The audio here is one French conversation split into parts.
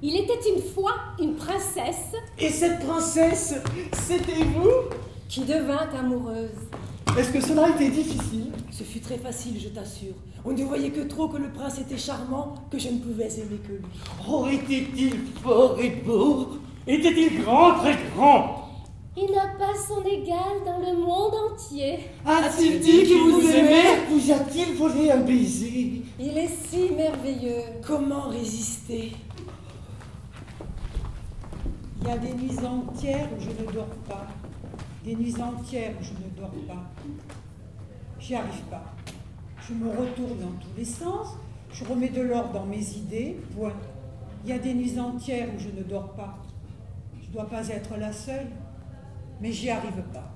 Il était une fois une princesse. Et cette princesse, c'était vous? Qui devint amoureuse. Est-ce que cela a été difficile? Ce fut très facile, je t'assure. On ne voyait que trop que le prince était charmant, que je ne pouvais aimer que lui. Oh, était-il fort et beau? Était-il grand, très grand? Il n'a pas son égal dans le monde entier. A-t-il dit qu'il vous aimait? Vous a-t-il volé un baiser? Il est si merveilleux. Comment résister? Il y a des nuits entières où je ne dors pas. Des nuits entières où je ne dors pas. J'y arrive pas. Je me retourne dans tous les sens. Je remets de l'ordre dans mes idées. Point. Il y a des nuits entières où je ne dors pas. Je ne dois pas être la seule. Mais j'y arrive pas.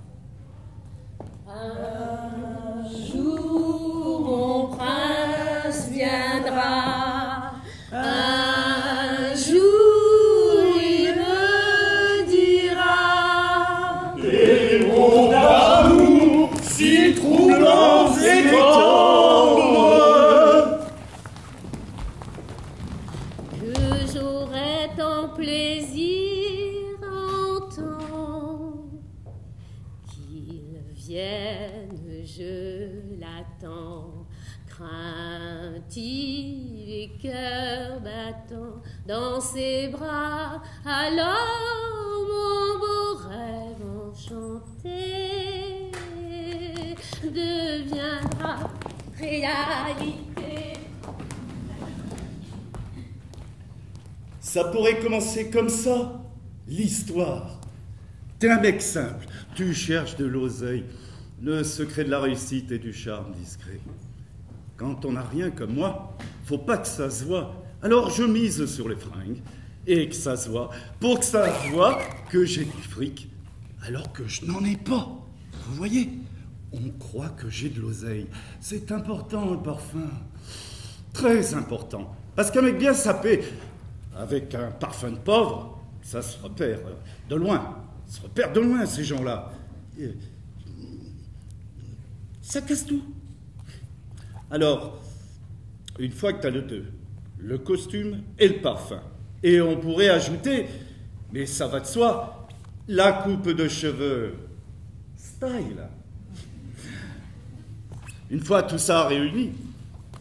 Un jour, mon prince viendra. Un jour, il me dira Les mots d'amour, si troublants et tendres, que j'aurai tant plaisir à entendre. Qu'il vienne, je l'attends, craintive et cœur battant, dans ses bras, alors mon beau rêve enchanté deviendra réalité. Ça pourrait commencer comme ça, l'histoire. T'es un mec simple, tu cherches de l'oseille. Le secret de la réussite et du charme discret. Quand on n'a rien comme moi, faut pas que ça se voie. Alors je mise sur les fringues, et que ça se voit, pour que ça se voit que j'ai du fric, alors que je n'en ai pas. Vous voyez, on croit que j'ai de l'oseille. C'est important, le parfum. Très important. Parce qu'un mec bien sapé, avec un parfum de pauvre, ça se repère de loin. Ça se repère de loin, ces gens-là. Ça casse tout. Alors, une fois que tu as le deux, le costume et le parfum, et on pourrait ajouter, mais ça va de soi, la coupe de cheveux style. Une fois tout ça réuni,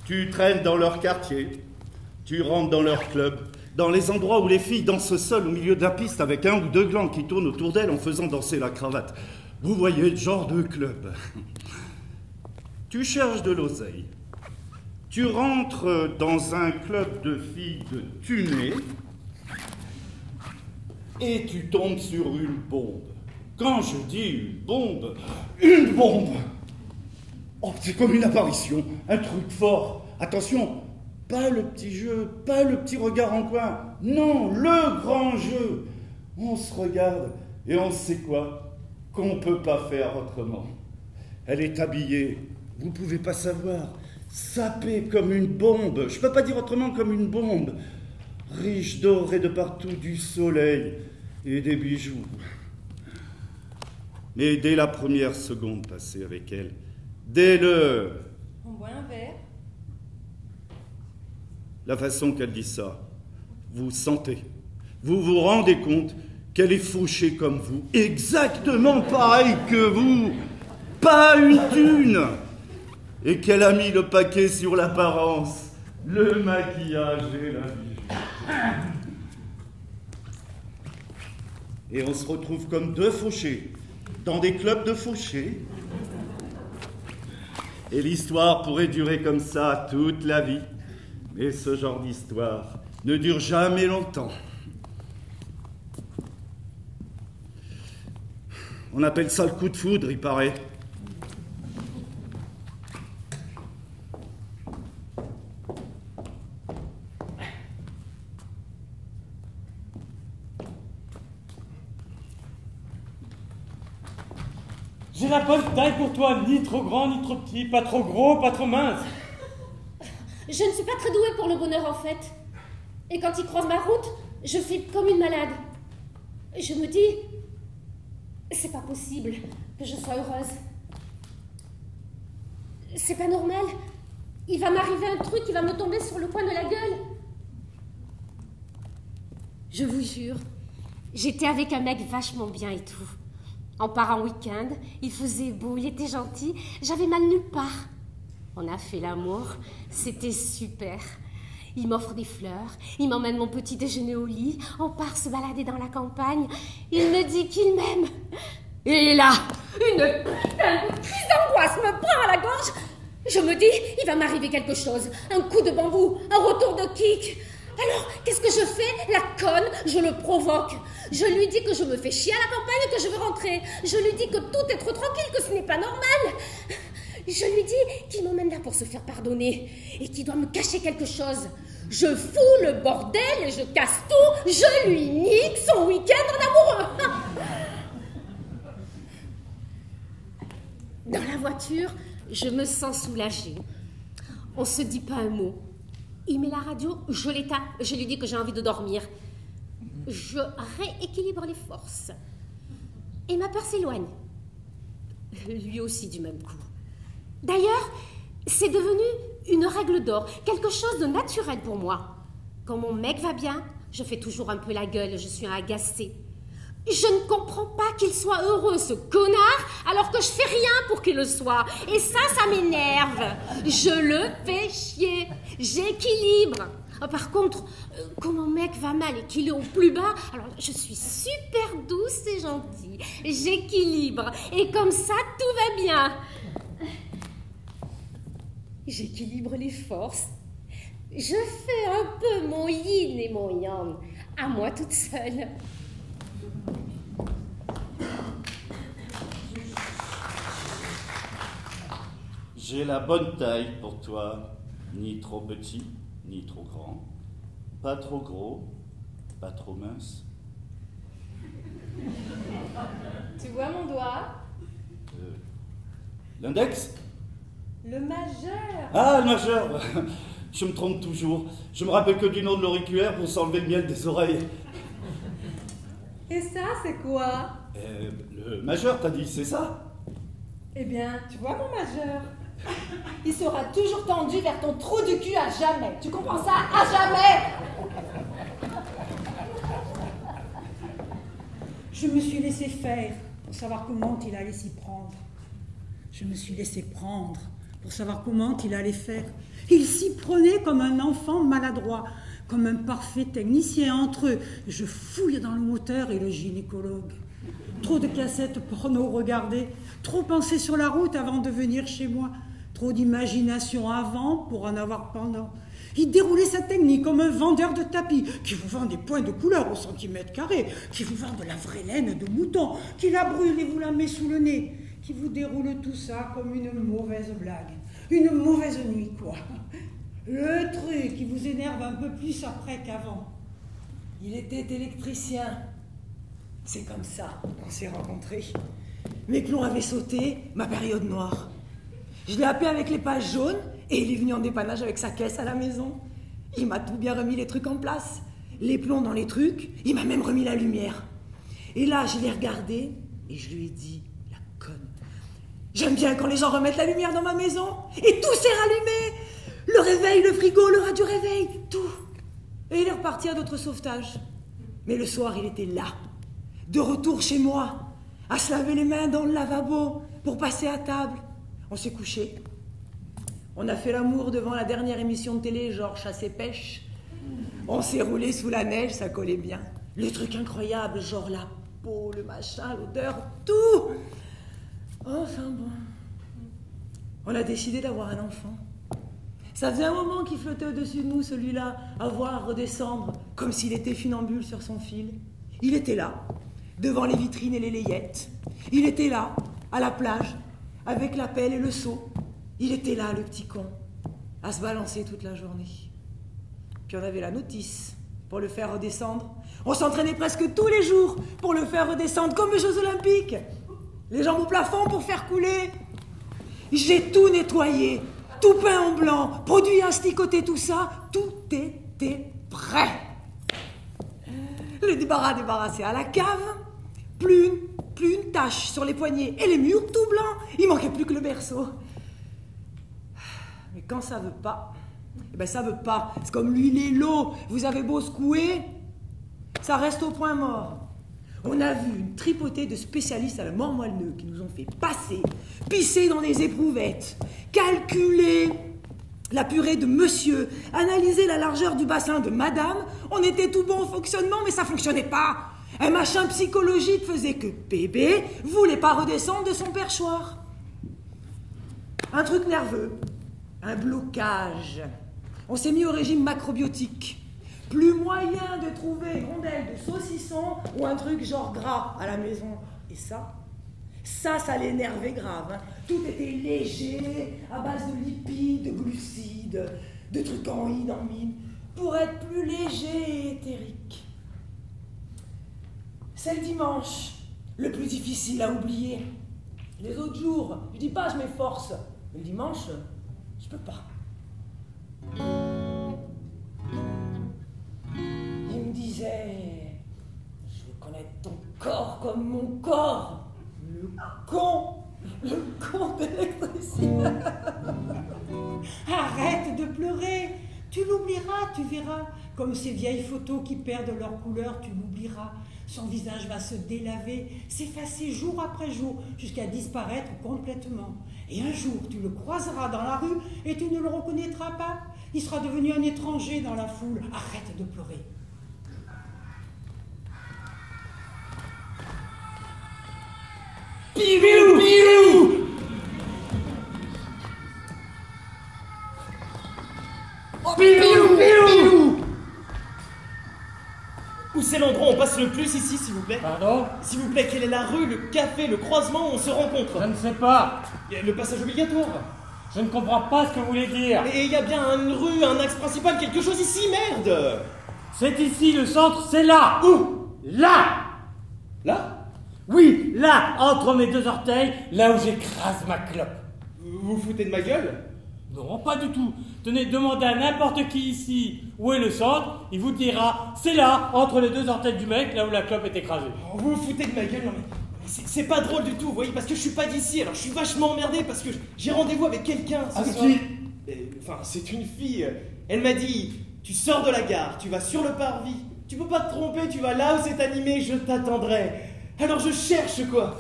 tu traînes dans leur quartier, tu rentres dans leur club, dans les endroits où les filles dansent seules au milieu de la piste avec un ou deux glands qui tournent autour d'elles en faisant danser la cravate. Vous voyez le genre de club. Tu cherches de l'oseille. Tu rentres dans un club de filles de tunées et tu tombes sur une bombe. Quand je dis une bombe, oh, c'est comme une apparition, un truc fort. Attention, pas le petit jeu, pas le petit regard en coin. Non, le grand jeu. On se regarde et on sait quoi? Qu'on ne peut pas faire autrement. Elle est habillée, vous ne pouvez pas savoir, sapée comme une bombe. Je ne peux pas dire autrement, comme une bombe. Riche d'or et de partout du soleil et des bijoux. Mais dès la première seconde passée avec elle, dès On boit un verre. la façon qu'elle dit ça, vous sentez, vous vous rendez compte qu'elle est fauchée comme vous, exactement pareil que vous, pas une thune, et qu'elle a mis le paquet sur l'apparence, le maquillage et la bijou. Et on se retrouve comme deux fauchés, dans des clubs de fauchés. Et l'histoire pourrait durer comme ça toute la vie. Mais ce genre d'histoire ne dure jamais longtemps. On appelle ça le coup de foudre, il paraît. j'ai la bonne taille pour toi, ni trop grand, ni trop petit, pas trop gros, pas trop mince. Je ne suis pas très douée pour le bonheur en fait. Et quand il croise ma route, je flippe comme une malade. Je me dis, c'est pas possible que je sois heureuse. C'est pas normal. Il va m'arriver un truc qui va me tomber sur le coin de la gueule. Je vous jure, j'étais avec un mec vachement bien et tout. On part en week-end, il faisait beau, il était gentil, j'avais mal nulle part. On a fait l'amour, c'était super. Il m'offre des fleurs, il m'emmène mon petit déjeuner au lit, on part se balader dans la campagne. Il me dit qu'il m'aime. Et là, une putain de crise d'angoisse me prend à la gorge. Je me dis, il va m'arriver quelque chose. Un coup de bambou, un retour de kick. Alors, qu'est-ce que je fais? La conne, je le provoque. Je lui dis que je me fais chier à la campagne et que je veux rentrer. Je lui dis que tout est trop tranquille, que ce n'est pas normal. Je lui dis qu'il m'emmène là pour se faire pardonner et qu'il doit me cacher quelque chose. Je fous le bordel et je casse tout. Je lui nique son week-end en amoureux. Dans la voiture, je me sens soulagée. On se dit pas un mot. Il met la radio, je l'éteins. Je lui dis que j'ai envie de dormir. Je rééquilibre les forces. Et ma peur s'éloigne. Lui aussi du même coup. D'ailleurs, c'est devenu une règle d'or, quelque chose de naturel pour moi. Quand mon mec va bien, je fais toujours un peu la gueule, je suis agacée. Je ne comprends pas qu'il soit heureux, ce connard, alors que je fais rien pour qu'il le soit. Et ça m'énerve. Je le fais chier. J'équilibre. Par contre, quand mon mec va mal et qu'il est au plus bas, alors je suis super douce et gentille. J'équilibre. Et comme ça, tout va bien. J'équilibre les forces. Je fais un peu mon yin et mon yang, à moi toute seule. J'ai la bonne taille pour toi, ni trop petit, ni trop grand, pas trop gros, pas trop mince. Tu vois mon doigt? L'index? Le majeur. Ah, le majeur. Je me trompe toujours. Je me rappelle que du nom de l'auriculaire pour s'enlever le miel des oreilles. Et ça, c'est quoi? Le majeur, t'as dit, c'est ça? Eh bien, tu vois mon majeur? Il sera toujours tendu vers ton trou du cul à jamais. Tu comprends ça? À jamais! Je me suis laissé faire pour savoir comment il allait s'y prendre. Je me suis laissé prendre pour savoir comment il allait faire. Il s'y prenait comme un enfant maladroit, comme un parfait technicien entre eux. Je fouille dans le moteur et le gynécologue. Trop de cassettes porno regardées, trop pensé sur la route avant de venir chez moi, trop d'imagination avant pour en avoir pendant. Il déroulait sa technique comme un vendeur de tapis qui vous vend des points de couleur au centimètre carré, qui vous vend de la vraie laine de mouton, qui la brûle et vous la met sous le nez, qui vous déroule tout ça comme une mauvaise blague, une mauvaise nuit, quoi. Le truc qui vous énerve un peu plus après qu'avant. Il était électricien. C'est comme ça qu'on s'est rencontrés. Mes plombs avaient sauté, ma période noire. Je l'ai appelé avec les pages jaunes et il est venu en dépannage avec sa caisse à la maison. Il m'a tout bien remis les trucs en place. Les plombs dans les trucs, il m'a même remis la lumière. Et là, je l'ai regardé et je lui ai dit, la conne, j'aime bien quand les gens remettent la lumière dans ma maison. Et tout s'est rallumé. Le réveil, le frigo, le radio-réveil, tout. Et il est reparti à d'autres sauvetages. Mais le soir, il était là, de retour chez moi, à se laver les mains dans le lavabo pour passer à table. On s'est couché. On a fait l'amour devant la dernière émission de télé, genre chasse et pêche. On s'est roulé sous la neige, ça collait bien. Le truc incroyable, genre la peau, le machin, l'odeur, tout. Enfin bon. On a décidé d'avoir un enfant. Ça faisait un moment qu'il flottait au-dessus de nous, celui-là, à voir redescendre, comme s'il était funambule sur son fil. Il était là, devant les vitrines et les layettes. Il était là, à la plage, avec la pelle et le seau. Il était là, le petit con, à se balancer toute la journée. Puis on avait la notice pour le faire redescendre. On s'entraînait presque tous les jours pour le faire redescendre, comme aux Jeux Olympiques. Les jambes au plafond pour faire couler. J'ai tout nettoyé, tout peint en blanc, produit asticoté, tout ça. Tout était prêt. Le débarrassé à la cave. Plus une tache sur les poignets et les murs tout blancs. Il manquait plus que le berceau. Mais quand ça veut pas, eh ben ça veut pas. C'est comme l'huile et l'eau. Vous avez beau secouer, Ça reste au point mort. On a vu une tripotée de spécialistes à la mort moelleux qui nous ont fait passer, pisser dans des éprouvettes, calculer la purée de monsieur, analyser la largeur du bassin de madame. On était tout bon au fonctionnement, mais ça fonctionnait pas. Un machin psychologique faisait que bébé voulait pas redescendre de son perchoir. Un truc nerveux, un blocage. On s'est mis au régime macrobiotique. Plus moyen de trouver une rondelle de saucisson ou un truc genre gras à la maison. Et ça l'énervait grave. Hein. Tout était léger, à base de lipides, de glucides, de trucs en i, en mine, pour être plus léger et éthérique. C'est le dimanche, le plus difficile à oublier. Les autres jours, je dis pas je m'efforce, mais le dimanche, je peux pas. Il me disait, je veux connaître ton corps comme mon corps. Le con d'électricien. Arrête de pleurer. Tu l'oublieras, tu verras. Comme ces vieilles photos qui perdent leur couleur, tu l'oublieras. Son visage va se délaver, s'effacer jour après jour, jusqu'à disparaître complètement. Et un jour, tu le croiseras dans la rue et tu ne le reconnaîtras pas. Il sera devenu un étranger dans la foule. Arrête de pleurer. Pilou, pilou! Pilou, pilou! Où c'est l'endroit où on passe le plus ici, s'il vous plaît? Pardon? S'il vous plaît, quelle est la rue, le café, le croisement où on se rencontre? Je ne sais pas. Le passage obligatoire. Je ne comprends pas ce que vous voulez dire. Et il y a bien une rue, un axe principal, quelque chose ici, merde! C'est ici, le centre, c'est là. Où? Là! Là? Oui, là, entre mes deux orteils, là où j'écrase ma clope. Vous vous foutez de ma gueule? Non, pas du tout. Tenez, demandez à n'importe qui ici où est le centre, il vous dira, c'est là, entre les deux orteils du mec, là où la clope est écrasée. Oh, vous vous foutez de ma gueule? Non mais c'est pas drôle du tout, vous voyez, parce que je suis pas d'ici, alors je suis vachement emmerdé parce que j'ai rendez-vous avec quelqu'un. Avec ce soir. qui? Enfin, c'est une fille. Elle m'a dit, tu sors de la gare, tu vas sur le parvis, tu peux pas te tromper, tu vas là où c'est animé, je t'attendrai. Alors je cherche quoi?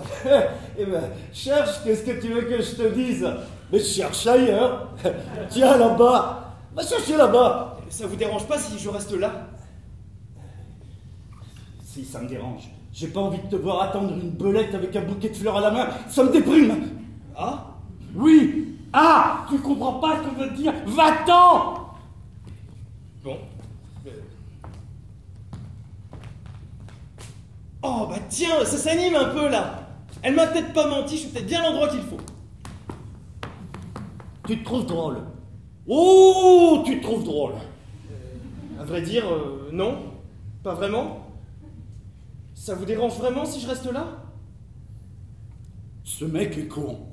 Eh ben, cherche, qu'est-ce que tu veux que je te dise? Mais cherche ailleurs. Tiens, là-bas. Va chercher là-bas. Ça vous dérange pas si je reste là? Si, ça me dérange. J'ai pas envie de te voir attendre une belette avec un bouquet de fleurs à la main. Ça me déprime. Ah? Oui. Ah, tu comprends pas ce que je veux te dire. Va-t'en. Bon. Oh bah tiens, ça s'anime un peu là. Elle m'a peut-être pas menti, je suis peut-être bien l'endroit qu'il faut. Tu te trouves drôle. Oh, tu te trouves drôle. À vrai dire, non. Pas vraiment. Ça vous dérange vraiment si je reste là? Ce mec est con.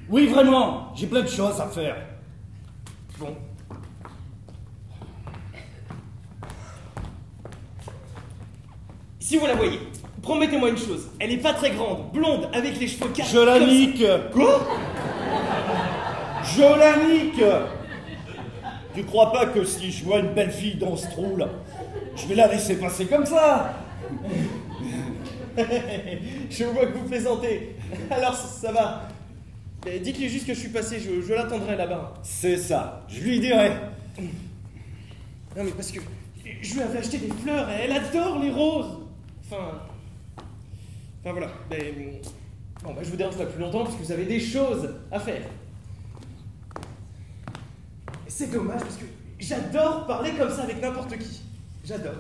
Oui, vraiment, j'ai plein de choses à faire. Bon. Si vous la voyez, promettez-moi une chose. Elle est pas très grande, blonde, avec les cheveux carrés. Je la nique. Quoi? Je la nique. Tu crois pas que si je vois une belle fille dans ce trou là, je vais la laisser passer comme ça? Je vois que vous plaisantez. Alors ça va. Mais dites-lui juste que je suis passé, je l'attendrai là-bas. C'est ça, je lui dirai. Non mais parce que je lui avais acheté des fleurs et elle adore les roses. Enfin voilà. Mais, bon bah je vous dérange pas plus longtemps parce que vous avez des choses à faire. C'est dommage parce que j'adore parler comme ça avec n'importe qui. J'adore.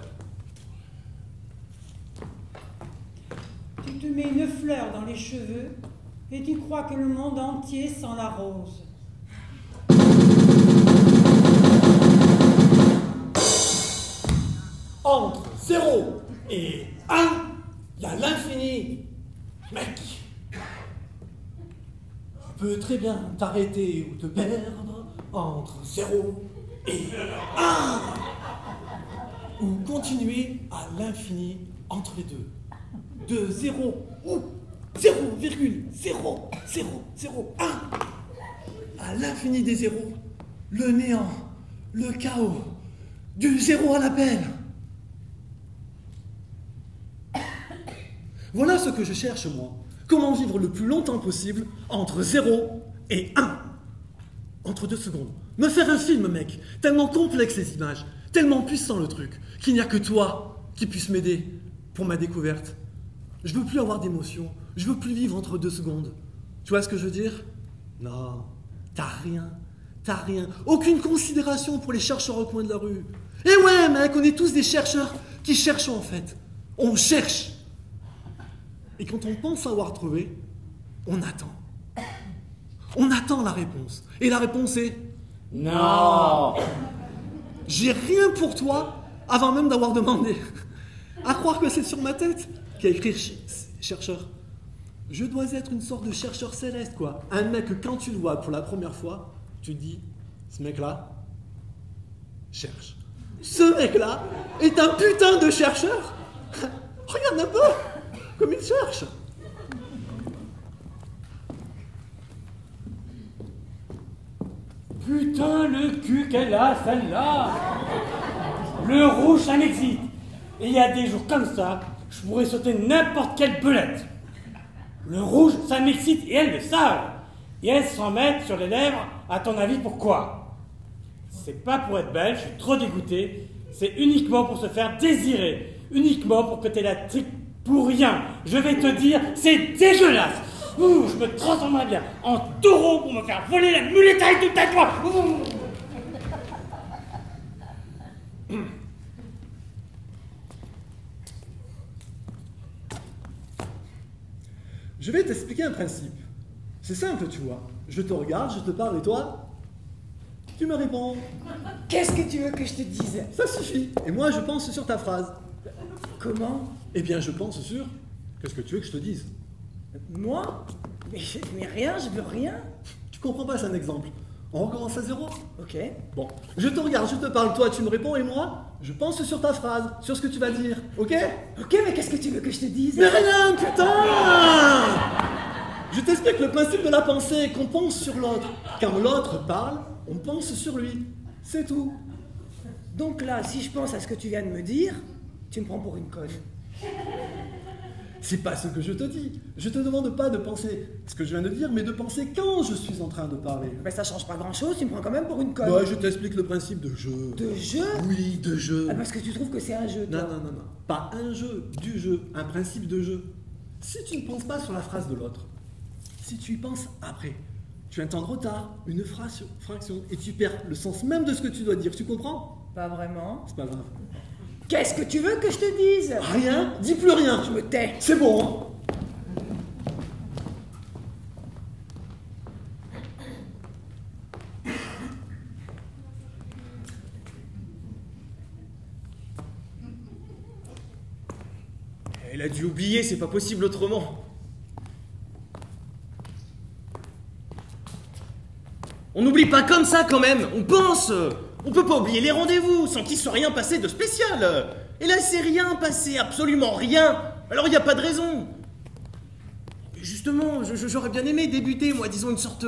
Tu te mets une fleur dans les cheveux et tu crois que le monde entier sent la rose. Entre 0 et 1, il y a l'infini. Mec, tu peux très bien t'arrêter ou te perdre entre 0 et 1. Ou continuer à l'infini entre les deux. De 0 ou 0,0001 à l'infini des zéros, le néant, le chaos, du zéro à l'appel. Voilà ce que je cherche, moi. Comment vivre le plus longtemps possible entre 0 et 1. Entre 2 secondes. Me faire un film, mec. Tellement complexe les images. Tellement puissant le truc. Qu'il n'y a que toi qui puisse m'aider pour ma découverte. Je veux plus avoir d'émotion. Je veux plus vivre entre 2 secondes. Tu vois ce que je veux dire? Non. T'as rien. T'as rien. Aucune considération pour les chercheurs au coin de la rue. Et ouais, mec, on est tous des chercheurs qui cherchent en fait. On cherche. Et quand on pense avoir trouvé, on attend. On attend la réponse. Et la réponse est... Non. J'ai rien pour toi avant même d'avoir demandé. À croire que c'est sur ma tête qu'a écrit chercheur. Je dois être une sorte de chercheur céleste, quoi. Un mec que quand tu le vois pour la première fois, tu te dis, ce mec-là cherche. Ce mec-là est un putain de chercheur. Regarde un peu comme il cherche. Putain, le cul qu'elle a, celle-là. Le rouge, ça m'excite. Et il y a des jours comme ça, je pourrais sauter n'importe quelle belette. Le rouge, ça m'excite et elles le savent. Et elles s'en mettent sur les lèvres, à ton avis, pourquoi? C'est pas pour être belle, je suis trop dégoûté. C'est uniquement pour se faire désirer. Uniquement pour que t'aies la trique pour rien. Je vais te dire, c'est dégueulasse. Ouh, je me transformerais bien en taureau pour me faire voler la muletaille toute ta joie. Je vais t'expliquer un principe. C'est simple, tu vois. Je te regarde, je te parle et toi, tu me réponds. Qu'est-ce que tu veux que je te dise? Ça suffit. Et moi, je pense sur ta phrase. Comment? Eh bien, je pense sur... Qu'est-ce que tu veux que je te dise? Moi? Mais rien, je veux rien. Tu comprends pas, c'est un exemple. On recommence à 0? Ok. Bon, je te regarde, je te parle, toi tu me réponds et moi, je pense sur ta phrase, sur ce que tu vas dire, ok? Ok, mais qu'est-ce que tu veux que je te dise? Mais rien, putain! Je t'explique le principe de la pensée, qu'on pense sur l'autre. Quand l'autre parle, on pense sur lui. C'est tout. Donc là, si je pense à ce que tu viens de me dire, tu me prends pour une conne. C'est pas ce que je te dis. Je te demande pas de penser ce que je viens de dire, mais de penser quand je suis en train de parler. Ben ça change pas grand-chose, tu me prends quand même pour une conne. Ouais, je t'explique le principe de jeu. De jeu? Oui, de jeu. Ah, parce que tu trouves que c'est un jeu, toi. Non. Pas un jeu, du jeu. Un principe de jeu. Si tu ne penses pas sur la phrase de l'autre, si tu y penses après, tu as un temps de retard, une fraction, et tu perds le sens même de ce que tu dois dire. Tu comprends? Pas vraiment. C'est pas grave. Qu'est-ce que tu veux que je te dise? Rien, dis plus rien. Je me tais. C'est bon, hein? Elle a dû oublier, c'est pas possible autrement. On n'oublie pas comme ça quand même, on pense. On peut pas oublier les rendez-vous sans qu'il soit rien passé de spécial. Et là c'est rien passé, absolument rien. Alors il n'y a pas de raison. Et justement, j'aurais bien aimé débuter, moi, disons une sorte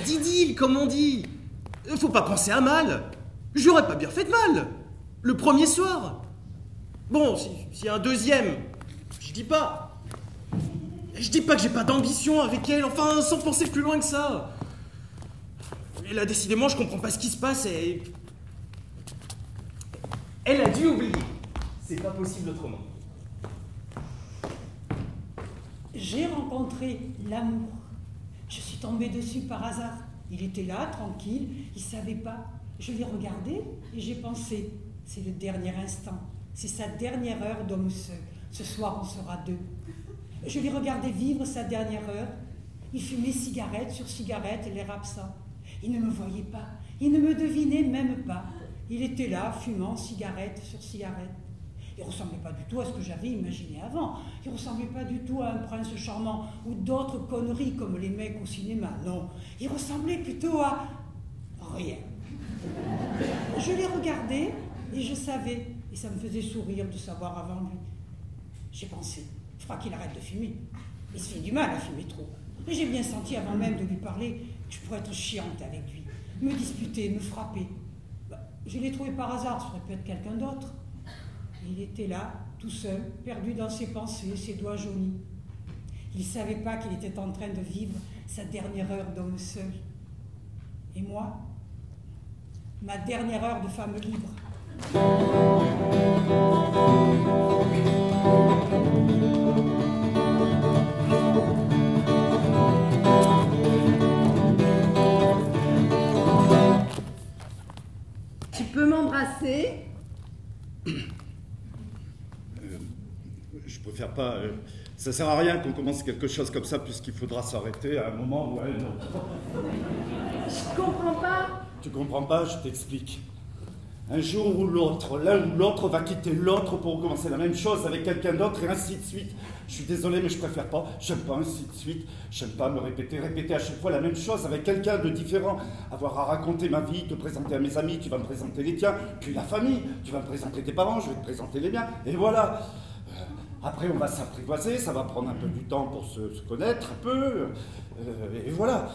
d'idylle, comme on dit. Faut pas penser à mal. J'aurais pas bien fait de mal. Le premier soir. Bon, s'il y a un deuxième, je dis pas. Je dis pas que j'ai pas d'ambition avec elle, enfin, sans penser plus loin que ça. Et là, décidément, je comprends pas ce qui se passe et... Elle a dû oublier. C'est pas possible autrement. J'ai rencontré l'amour. Je suis tombée dessus par hasard. Il était là, tranquille, il savait pas. Je l'ai regardé et j'ai pensé, c'est le dernier instant. C'est sa dernière heure d'homme seul. Ce soir, on sera deux. Je l'ai regardé vivre sa dernière heure. Il fumait cigarette sur cigarette, l'air absent. Il ne me voyait pas, il ne me devinait même pas. Il était là, fumant cigarette sur cigarette. Il ne ressemblait pas du tout à ce que j'avais imaginé avant. Il ne ressemblait pas du tout à un prince charmant ou d'autres conneries comme les mecs au cinéma. Non, il ressemblait plutôt à rien. Je l'ai regardé et je savais, et ça me faisait sourire de savoir avant lui. J'ai pensé, je crois qu'il arrête de fumer. Il se fait du mal à fumer trop. Et j'ai bien senti avant même de lui parler que je pourrais être chiante avec lui, me disputer, me frapper. Je l'ai trouvé par hasard, ça aurait pu être quelqu'un d'autre. Il était là, tout seul, perdu dans ses pensées, ses doigts jaunis. Il ne savait pas qu'il était en train de vivre sa dernière heure d'homme seul. Et moi, ma dernière heure de femme libre. Tu peux m'embrasser? Je préfère pas. Ça sert à rien qu'on commence quelque chose comme ça, puisqu'il faudra s'arrêter à un moment ou à un autre. Je comprends pas. Tu comprends pas? Je t'explique. Un jour ou l'autre, l'un ou l'autre va quitter l'autre pour recommencer la même chose avec quelqu'un d'autre et ainsi de suite. Je suis désolé, mais je préfère pas. J'aime pas ainsi de suite. J'aime pas me répéter à chaque fois la même chose avec quelqu'un de différent. Avoir à raconter ma vie, te présenter à mes amis, tu vas me présenter les tiens, puis la famille, tu vas me présenter tes parents, je vais te présenter les miens. Et voilà. Après, on va s'apprivoiser, ça va prendre un peu du temps pour se connaître un peu. Et voilà.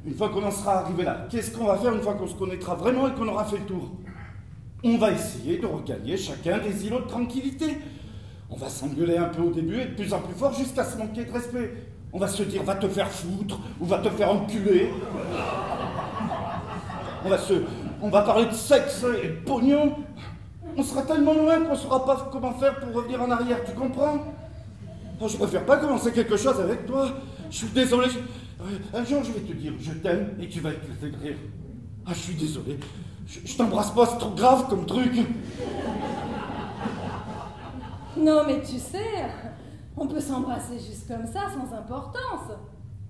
Une fois qu'on en sera arrivé là, qu'est-ce qu'on va faire une fois qu'on se connaîtra vraiment et qu'on aura fait le tour? On va essayer de regagner chacun des îlots de tranquillité. On va s'engueuler un peu au début et de plus en plus fort jusqu'à se manquer de respect. On va se dire va te faire foutre ou va te faire enculer. On va parler de sexe et de pognon. On sera tellement loin qu'on ne saura pas comment faire pour revenir en arrière, tu comprends? Non, je préfère pas commencer quelque chose avec toi. Je suis désolé. Un jour, je vais te dire je t'aime et tu vas éclater de rire. Ah, je suis désolé. Je t'embrasse pas, c'est trop grave comme truc. Non, mais tu sais, on peut s'embrasser juste comme ça, sans importance.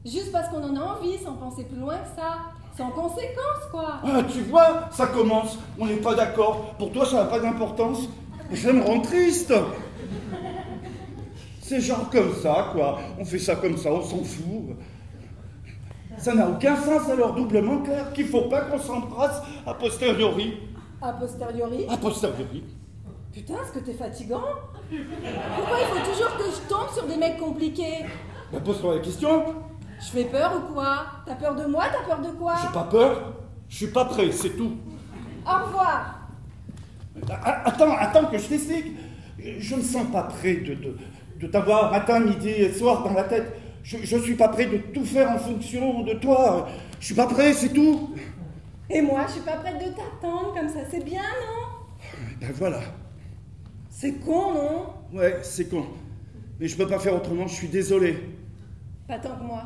Juste parce qu'on en a envie, sans penser plus loin que ça. Sans conséquence, quoi. Ah, tu vois, ça commence. On n'est pas d'accord. Pour toi, ça n'a pas d'importance. Ça me rend triste. C'est genre comme ça, quoi. On fait ça comme ça, on s'en fout. Ça n'a aucun sens alors, doublement clair, qu'il faut pas qu'on s'embrasse a posteriori. A posteriori? A posteriori. Putain, est-ce que t'es fatigant? Pourquoi il faut toujours que je tombe sur des mecs compliqués? Ben, pose-toi la question. Je fais peur ou quoi? T'as peur de moi? T'as peur de quoi? J'ai pas peur. Je suis pas prêt, c'est tout. Au revoir. Attends que je t'explique. Je ne me sens pas prêt de t'avoir matin, midi et soir dans la tête. Je suis pas prêt de tout faire en fonction de toi. Je suis pas prêt, c'est tout. Et moi, je suis pas prête de t'attendre comme ça. C'est bien, non? Ben voilà. C'est con, non? Ouais, c'est con. Mais je peux pas faire autrement, je suis désolé. Pas tant que moi.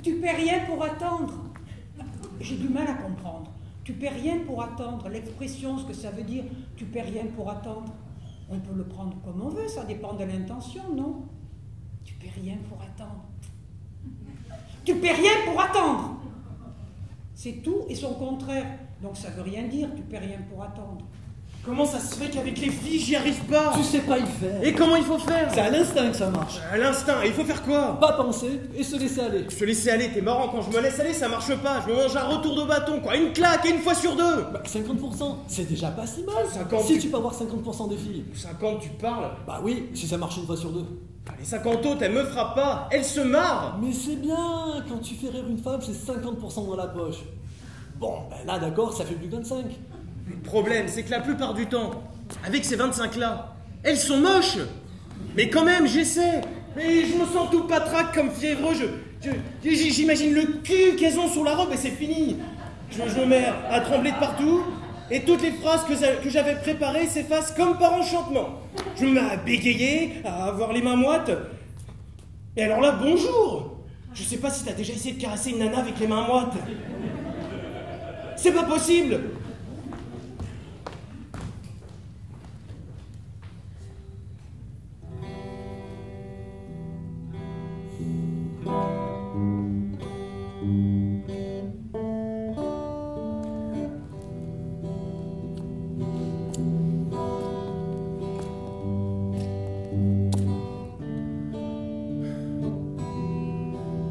Tu paies rien pour attendre. J'ai du mal à comprendre. Tu paies rien pour attendre. L'expression, ce que ça veut dire, tu paies rien pour attendre. On peut le prendre comme on veut, ça dépend de l'intention, non? Tu paies rien pour attendre. Tu paies rien pour attendre. C'est tout et son contraire. Donc ça veut rien dire, tu paies rien pour attendre. Comment ça se fait qu'avec les filles, j'y arrive pas? Tu sais pas y faire. Et comment il faut faire? C'est à l'instinct que ça marche. À l'instinct, et il faut faire quoi? Pas penser et se laisser aller. Se laisser aller, t'es marrant, quand je me laisse aller, ça marche pas. Je me mange un retour de bâton, quoi. Une claque et une fois sur deux. Bah, 50%, c'est déjà pas si mal. 50, si tu peux avoir 50% des filles. 50, tu parles? Bah oui, si ça marche une fois sur deux. Les 50 autres, elles me frappent pas, elles se marrent. Mais c'est bien, quand tu fais rire une femme, c'est 50% dans la poche. Bon, ben là d'accord, ça fait plus 25. Le problème, c'est que la plupart du temps, avec ces 25-là, elles sont moches. Mais quand même, j'essaie. Et je me sens tout patraque comme fiévreux. J'imagine le cul qu'elles ont sur la robe et c'est fini. Je me mets à trembler de partout et toutes les phrases que j'avais préparées s'effacent comme par enchantement. Je me mets à bégayer, à avoir les mains moites. Et alors là, bonjour. Je sais pas si t'as déjà essayé de caresser une nana avec les mains moites. C'est pas possible.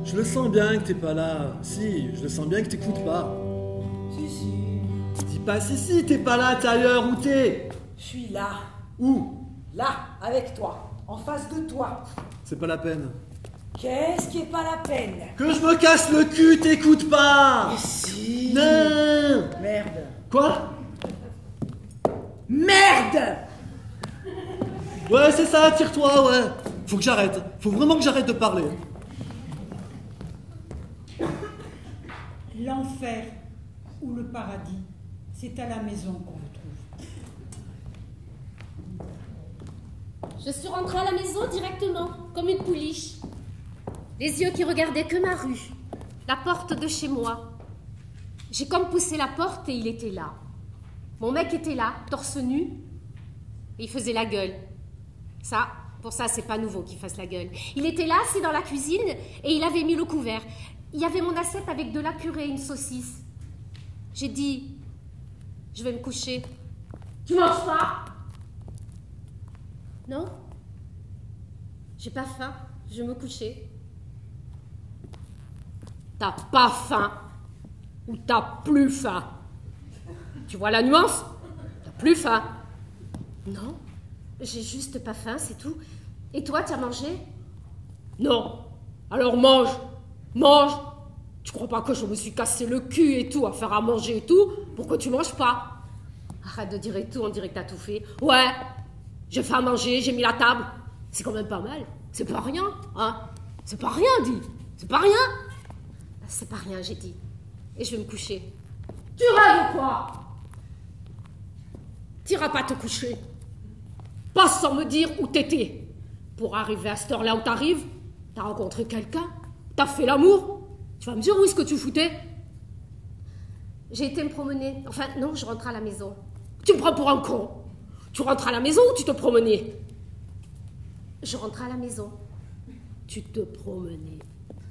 Je le sens bien que t'es pas là. Si, je le sens bien que t'écoutes pas. Si. Dis pas si, t'es pas là, t'es ailleurs, où t'es? Je suis là. Où? Là, avec toi. En face de toi. C'est pas la peine. Qu'est-ce qui est pas la peine? Que je me casse le cul, t'écoutes pas. Si. Non. Merde. Quoi? Merde! Ouais, c'est ça, tire-toi, ouais. Faut que j'arrête. Faut vraiment que j'arrête de parler. L'enfer ou le paradis, c'est à la maison qu'on le trouve. Je suis rentrée à la maison directement, comme une pouliche. Les yeux qui regardaient que ma rue, la porte de chez moi. J'ai comme poussé la porte et il était là. Mon mec était là, torse nu, et il faisait la gueule. Ça, pour ça, c'est pas nouveau qu'il fasse la gueule. Il était là, assis dans la cuisine, et il avait mis le couvert. Il y avait mon assiette avec de la purée et une saucisse. J'ai dit, je vais me coucher. Tu manges pas? Non? J'ai pas faim, je vais me coucher. T'as pas faim ou t'as plus faim? Tu vois la nuance? T'as plus faim. Non, j'ai juste pas faim, c'est tout. Et toi, t'as mangé? Non. Alors mange. Mange. Tu crois pas que je me suis cassé le cul et tout à faire à manger et tout pour que tu manges pas? Arrête de dire et tout, on dirait que t'as tout fait. Ouais, j'ai fait à manger, j'ai mis la table. C'est quand même pas mal. C'est pas rien, hein? C'est pas rien, dis. C'est pas rien. C'est pas rien, j'ai dit. Et je vais me coucher. Tu rêves ou quoi? T'iras pas te coucher. Pas sans me dire où t'étais. Pour arriver à cette heure-là où t'arrives, t'as rencontré quelqu'un, t'as fait l'amour. Tu vas me dire où est-ce que tu foutais? J'ai été me promener. Enfin, non, je rentre à la maison. Tu me prends pour un con. Tu rentres à la maison ou tu te promenais? Je rentre à la maison. Tu te promenais.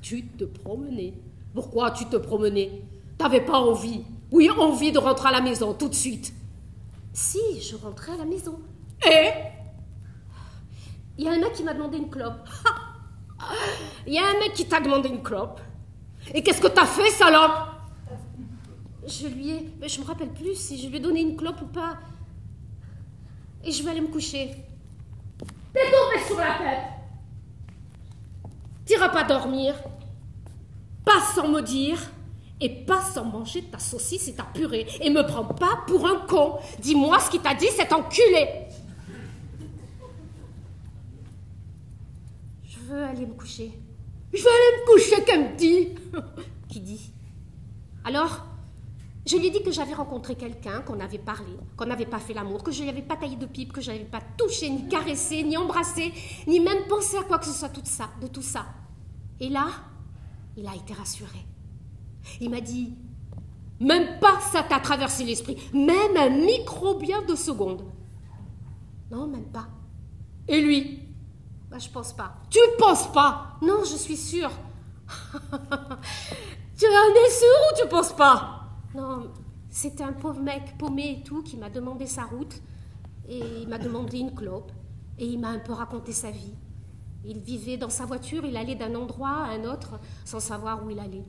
Tu te promenais. Pourquoi tu te promenais? T'avais pas envie. Oui, envie de rentrer à la maison tout de suite. Si, je rentrais à la maison. Et il y a un mec qui m'a demandé une clope. Il y a un mec qui t'a demandé une clope. Et qu'est-ce que t'as fait, salope? Je lui ai... Mais je me rappelle plus si je lui ai donné une clope ou pas. Et je vais aller me coucher. T'es tombé sur la tête. T'iras pas dormir. Pas sans me dire. Et pas sans manger ta saucisse et ta purée. Et me prends pas pour un con. Dis-moi ce qu'il t'a dit, cet enculé. Je veux aller me coucher. Je veux aller me coucher, qu'elle me dit. Qui dit? Alors, je lui ai dit que j'avais rencontré quelqu'un, qu'on avait parlé, qu'on n'avait pas fait l'amour, que je lui avais pas taillé de pipe, que je n'avais pas touché, ni caressé, ni embrassé, ni même pensé à quoi que ce soit de tout ça. Et là, il a été rassuré. Il m'a dit, même pas ça t'a traversé l'esprit, même un microbien de seconde. Non, même pas. Et lui? Bah, je pense pas. Tu penses pas? Non, je suis sûre. Tu en es sûre ou tu penses pas? Non, c'était un pauvre mec paumé et tout qui m'a demandé sa route et il m'a demandé une clope et il m'a un peu raconté sa vie. Il vivait dans sa voiture, il allait d'un endroit à un autre sans savoir où il allait.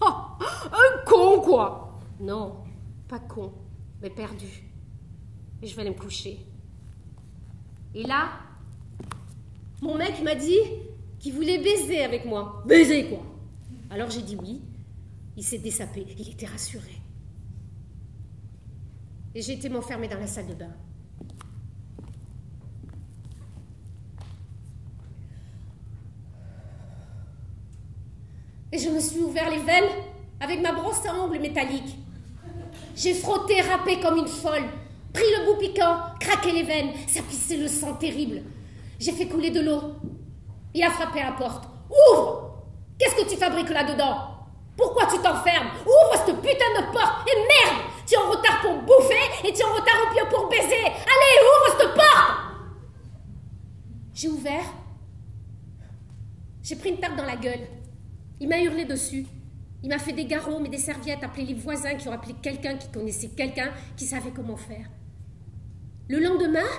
Oh, un con, quoi! Non, pas con, mais perdu. Et je vais aller me coucher. Et là, mon mec m'a dit qu'il voulait baiser avec moi. Baiser, quoi! Alors j'ai dit oui. Il s'est dessapé, il était rassuré. Et j'ai été m'enfermer dans la salle de bain. Et je me suis ouvert les veines avec ma brosse à ongles métallique. J'ai frotté, râpé comme une folle, pris le bout piquant, craqué les veines, ça pissait le sang terrible. J'ai fait couler de l'eau. Il a frappé à la porte. Ouvre! Qu'est-ce que tu fabriques là-dedans? Pourquoi tu t'enfermes? Ouvre cette putain de porte! Et merde! Tu es en retard pour bouffer et tu es en retard au pied pour baiser! Allez, ouvre cette porte! J'ai ouvert. J'ai pris une tape dans la gueule. Il m'a hurlé dessus. Il m'a fait des garrots, mais des serviettes, appelé les voisins qui ont appelé quelqu'un qui connaissait quelqu'un qui savait comment faire. Le lendemain,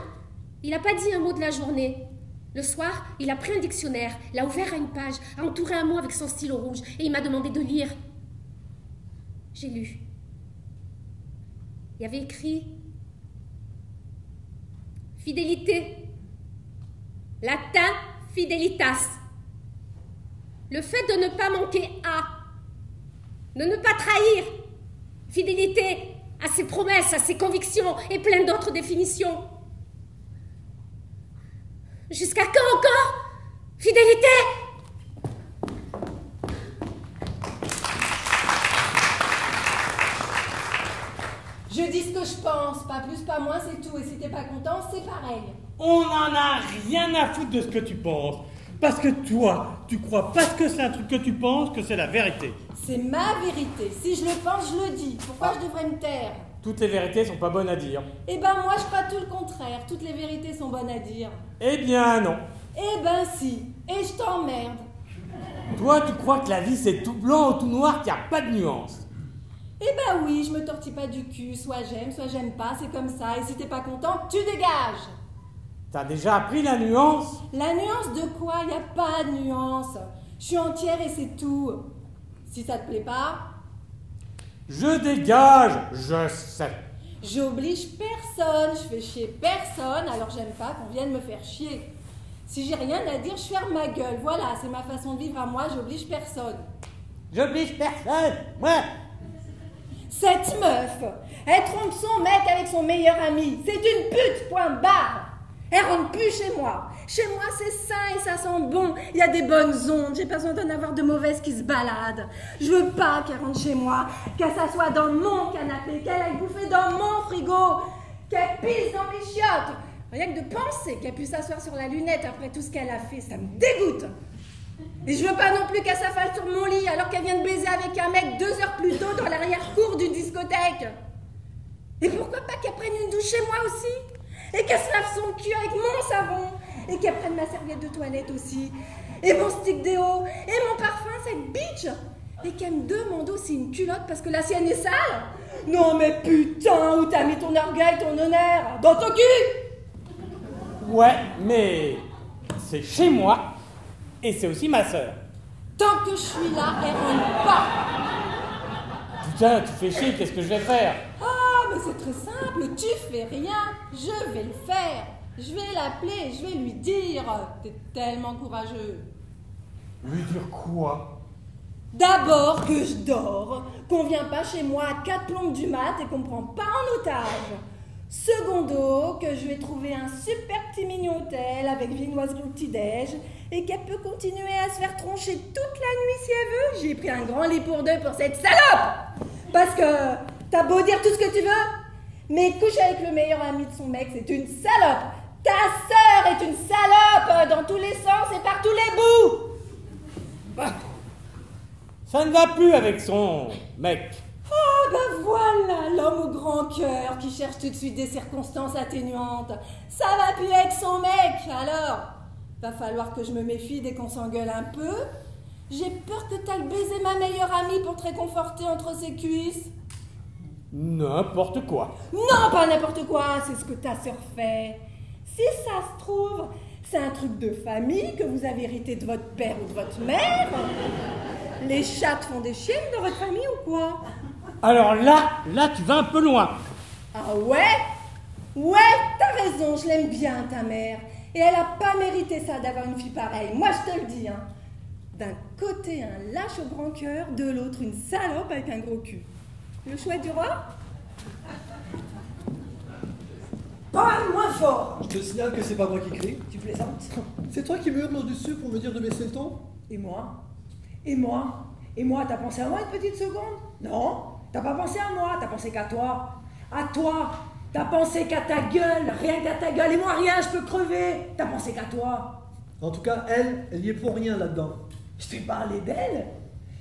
il n'a pas dit un mot de la journée. Le soir, il a pris un dictionnaire, l'a ouvert à une page, a entouré un mot avec son stylo rouge et il m'a demandé de lire. J'ai lu. Il y avait écrit fidélité. Latin fidelitas. Le fait de ne pas manquer à, de ne pas trahir, fidélité à ses promesses, à ses convictions et plein d'autres définitions. Jusqu'à quand encore? Fidélité? Je dis ce que je pense, pas plus, pas moins, c'est tout. Et si t'es pas content, c'est pareil. On n'en a rien à foutre de ce que tu penses. Parce que toi, tu crois parce que c'est un truc que tu penses que c'est la vérité. C'est ma vérité. Si je le pense, je le dis. Pourquoi je devrais me taire? Toutes les vérités sont pas bonnes à dire. Eh ben moi, je crois tout le contraire. Toutes les vérités sont bonnes à dire. Eh bien non. Eh ben si. Et je t'emmerde. Toi, tu crois que la vie c'est tout blanc ou tout noir, qu'il n'y a pas de nuance. Eh ben oui, je me tortille pas du cul. Soit j'aime pas, c'est comme ça. Et si t'es pas content, tu dégages. T'as déjà appris la nuance? La nuance de quoi? Y a pas de nuance. Je suis entière et c'est tout. Si ça te plaît pas... Je dégage, je sais. J'oblige personne, je fais chier personne, alors j'aime pas qu'on vienne me faire chier. Si j'ai rien à dire, je ferme ma gueule. Voilà, c'est ma façon de vivre à moi, j'oblige personne. J'oblige personne, moi. Cette meuf, elle trompe son mec avec son meilleur ami. C'est une pute, point barre. Elle rentre plus chez moi. Chez moi, c'est sain et ça sent bon. Il y a des bonnes ondes. J'ai pas besoin d'en avoir de mauvaises qui se baladent. Je veux pas qu'elle rentre chez moi, qu'elle s'assoie dans mon canapé, qu'elle aille bouffer dans mon frigo, qu'elle pisse dans mes chiottes. Rien que de penser qu'elle puisse s'asseoir sur la lunette après tout ce qu'elle a fait, ça me dégoûte. Et je veux pas non plus qu'elle s'affale sur mon lit alors qu'elle vient de baiser avec un mec 2 heures plus tôt dans l'arrière-cour d'une discothèque. Et pourquoi pas qu'elle prenne une douche chez moi aussi? Et qu'elle se lave son cul avec mon savon. Et qu'elle prenne ma serviette de toilette aussi. Et mon stick déo. Et mon parfum, cette bitch. Et qu'elle me demande aussi une culotte parce que la sienne est sale. Non mais putain, où t'as mis ton orgueil, ton honneur? Dans ton cul? Ouais, mais c'est chez moi et c'est aussi ma sœur. Tant que je suis là, elle rentre pas. Putain, tu fais chier, qu'est-ce que je vais faire? Ah, mais c'est très simple, tu fais rien, je vais le faire. Je vais l'appeler, je vais lui dire. T'es tellement courageux. Lui dire quoi? D'abord que je dors, qu'on vient pas chez moi à 4 plombes du mat et qu'on me prend pas en otage. Secondo, que je vais trouver un super petit mignon hôtel avec viennoiserie au petit-déj et qu'elle peut continuer à se faire troncher toute la nuit si elle veut. J'ai pris un grand lit pour 2 pour cette salope. Parce que t'as beau dire tout ce que tu veux, mais coucher avec le meilleur ami de son mec, c'est une salope. Ta sœur est une salope dans tous les sens et par tous les bouts. Bah, ça ne va plus avec son mec. Ah ben voilà, l'homme au grand cœur qui cherche tout de suite des circonstances atténuantes. Ça va plus avec son mec, alors va falloir que je me méfie dès qu'on s'engueule un peu. J'ai peur que t'ailles baiser ma meilleure amie pour te réconforter entre ses cuisses. N'importe quoi. Non, pas n'importe quoi, c'est ce que ta sœur fait. Si ça se trouve, c'est un truc de famille que vous avez hérité de votre père ou de votre mère. Les chattes font des chiennes dans votre famille ou quoi? Alors là, tu vas un peu loin. Ah ouais? Ouais, t'as raison, je l'aime bien ta mère. Et elle a pas mérité ça d'avoir une fille pareille, moi je te le dis. Hein. D'un côté un lâche au grand cœur, de l'autre une salope avec un gros cul. Le choix du roi? Parle moins fort. Je te signale que c'est pas moi qui crie. Tu plaisantes? C'est toi qui me hurles dessus pour me dire de baisser le ton? Et moi? Et moi? Et moi, t'as pensé à moi une petite seconde? Non, t'as pas pensé à moi, t'as pensé qu'à toi. À toi. T'as pensé qu'à ta gueule, rien qu'à ta gueule. Et moi, rien, je peux crever. T'as pensé qu'à toi. En tout cas, elle y est pour rien là-dedans. Je t'ai parlé d'elle?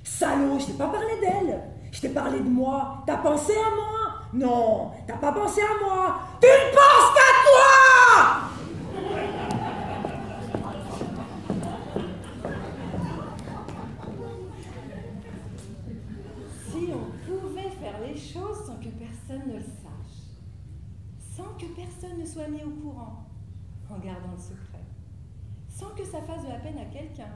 Salaud, je t'ai pas parlé d'elle. Je t'ai parlé de moi. T'as pensé à moi? Non, t'as pas pensé à moi. Tu ne penses qu'à toi! Si on pouvait faire les choses sans que personne ne le sache, sans que personne ne soit mis au courant, en gardant le secret, sans que ça fasse de la peine à quelqu'un,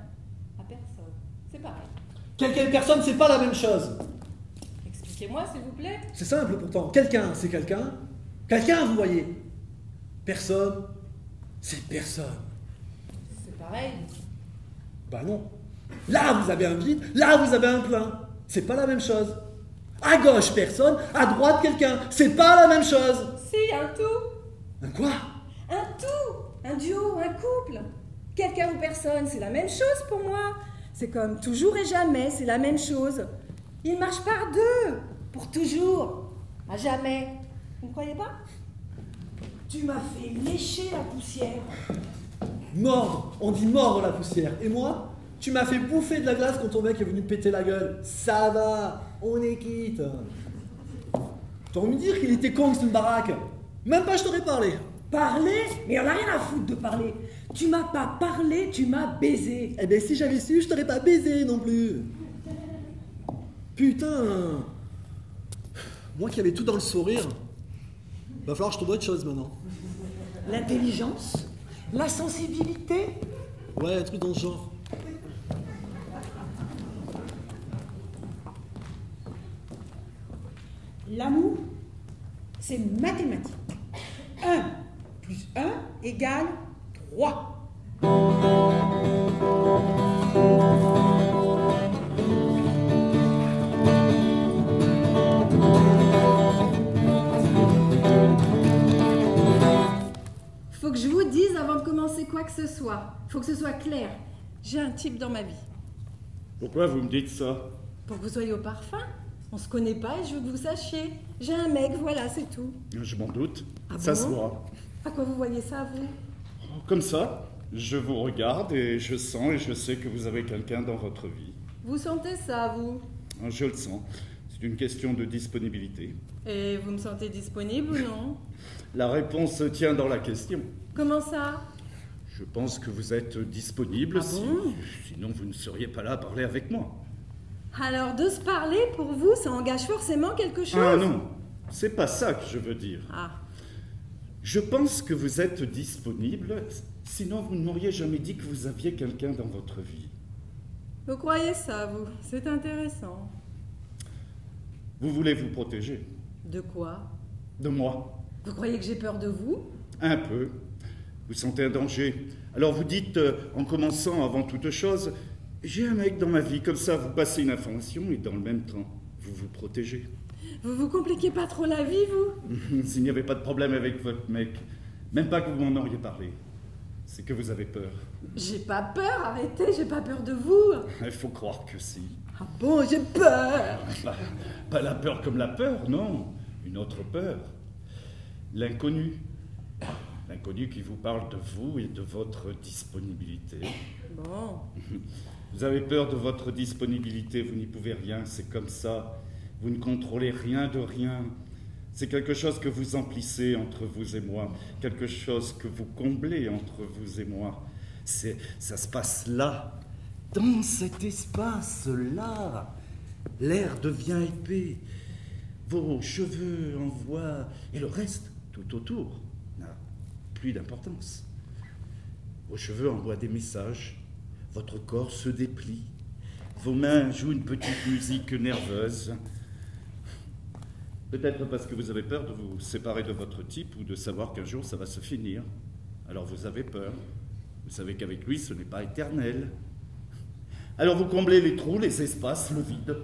à personne, c'est pareil. Quelqu'un et personne, c'est pas la même chose. Expliquez-moi s'il vous plaît. C'est simple pourtant. Quelqu'un, c'est quelqu'un. Quelqu'un, vous voyez. Personne, c'est personne. C'est pareil. Bah non. Là, vous avez un vide, là, vous avez un plein. C'est pas la même chose. À gauche, personne, à droite, quelqu'un. C'est pas la même chose. Si, un tout. Un quoi? Un tout. Un duo, un couple. Quelqu'un ou personne, c'est la même chose pour moi. C'est comme toujours et jamais, c'est la même chose. Il marche par deux. Pour toujours. À jamais. Vous ne croyez pas? Tu m'as fait lécher la poussière. Mordre, on dit mordre la poussière. Et moi, tu m'as fait bouffer de la glace quand ton mec est venu me péter la gueule. Ça va, on est quitte. T'aurais envie de dire qu'il était con que c'est une baraque. Même pas je t'aurais parlé. Parler? Mais on a rien à foutre de parler. Tu m'as pas parlé, tu m'as baisé. Eh ben si j'avais su, je t'aurais pas baisé non plus. Putain. Moi qui avais tout dans le sourire, va falloir que je trouve autre chose maintenant. L'intelligence? La sensibilité? Ouais, un truc dans ce genre. L'amour, c'est mathématique. 1 plus 1 égale 3. Faut que je vous dise avant de commencer quoi que ce soit. Faut que ce soit clair. J'ai un type dans ma vie. Pourquoi vous me dites ça? Pour que vous soyez au parfum. On se connaît pas et je veux que vous sachiez. J'ai un mec, voilà, c'est tout. Je m'en doute. Ah Ça bon se voit. À quoi vous voyez ça, vous? Comme ça, je vous regarde et je sens et je sais que vous avez quelqu'un dans votre vie. Vous sentez ça, vous? Je le sens. C'est une question de disponibilité. Et vous me sentez disponible ou non? La réponse tient dans la question. Comment ça? Je pense que vous êtes disponible, Ah bon sinon vous ne seriez pas là à parler avec moi. Alors, de se parler, pour vous, ça engage forcément quelque chose? Ah non, c'est pas ça que je veux dire. Ah. Je pense que vous êtes disponible, sinon vous ne m'auriez jamais dit que vous aviez quelqu'un dans votre vie. Vous croyez ça, vous? C'est intéressant. Vous voulez vous protéger. De quoi? De moi. Vous croyez que j'ai peur de vous? Un peu. Vous sentez un danger. Alors vous dites, en commençant avant toute chose, j'ai un mec dans ma vie, comme ça vous passez une information et dans le même temps, vous vous protégez. Vous vous compliquez pas trop la vie, vous? S'il n'y avait pas de problème avec votre mec, même pas que vous m'en auriez parlé, c'est que vous avez peur. J'ai pas peur, arrêtez, j'ai pas peur de vous. Il faut croire que si. Ah bon, j'ai peur. Pas la peur comme la peur, non. Une autre peur. L'inconnu. L'inconnu qui vous parle de vous et de votre disponibilité. Bon. Vous avez peur de votre disponibilité, vous n'y pouvez rien, c'est comme ça. Vous ne contrôlez rien de rien. C'est quelque chose que vous emplissez entre vous et moi, quelque chose que vous comblez entre vous et moi. Ça se passe là, dans cet espace-là. L'air devient épais, vos cheveux envoient, et le reste, tout autour, n'a plus d'importance. Vos cheveux envoient des messages, votre corps se déplie, vos mains jouent une petite musique nerveuse. Peut-être parce que vous avez peur de vous séparer de votre type ou de savoir qu'un jour ça va se finir. Alors vous avez peur. Vous savez qu'avec lui, ce n'est pas éternel. Alors vous comblez les trous, les espaces, le vide.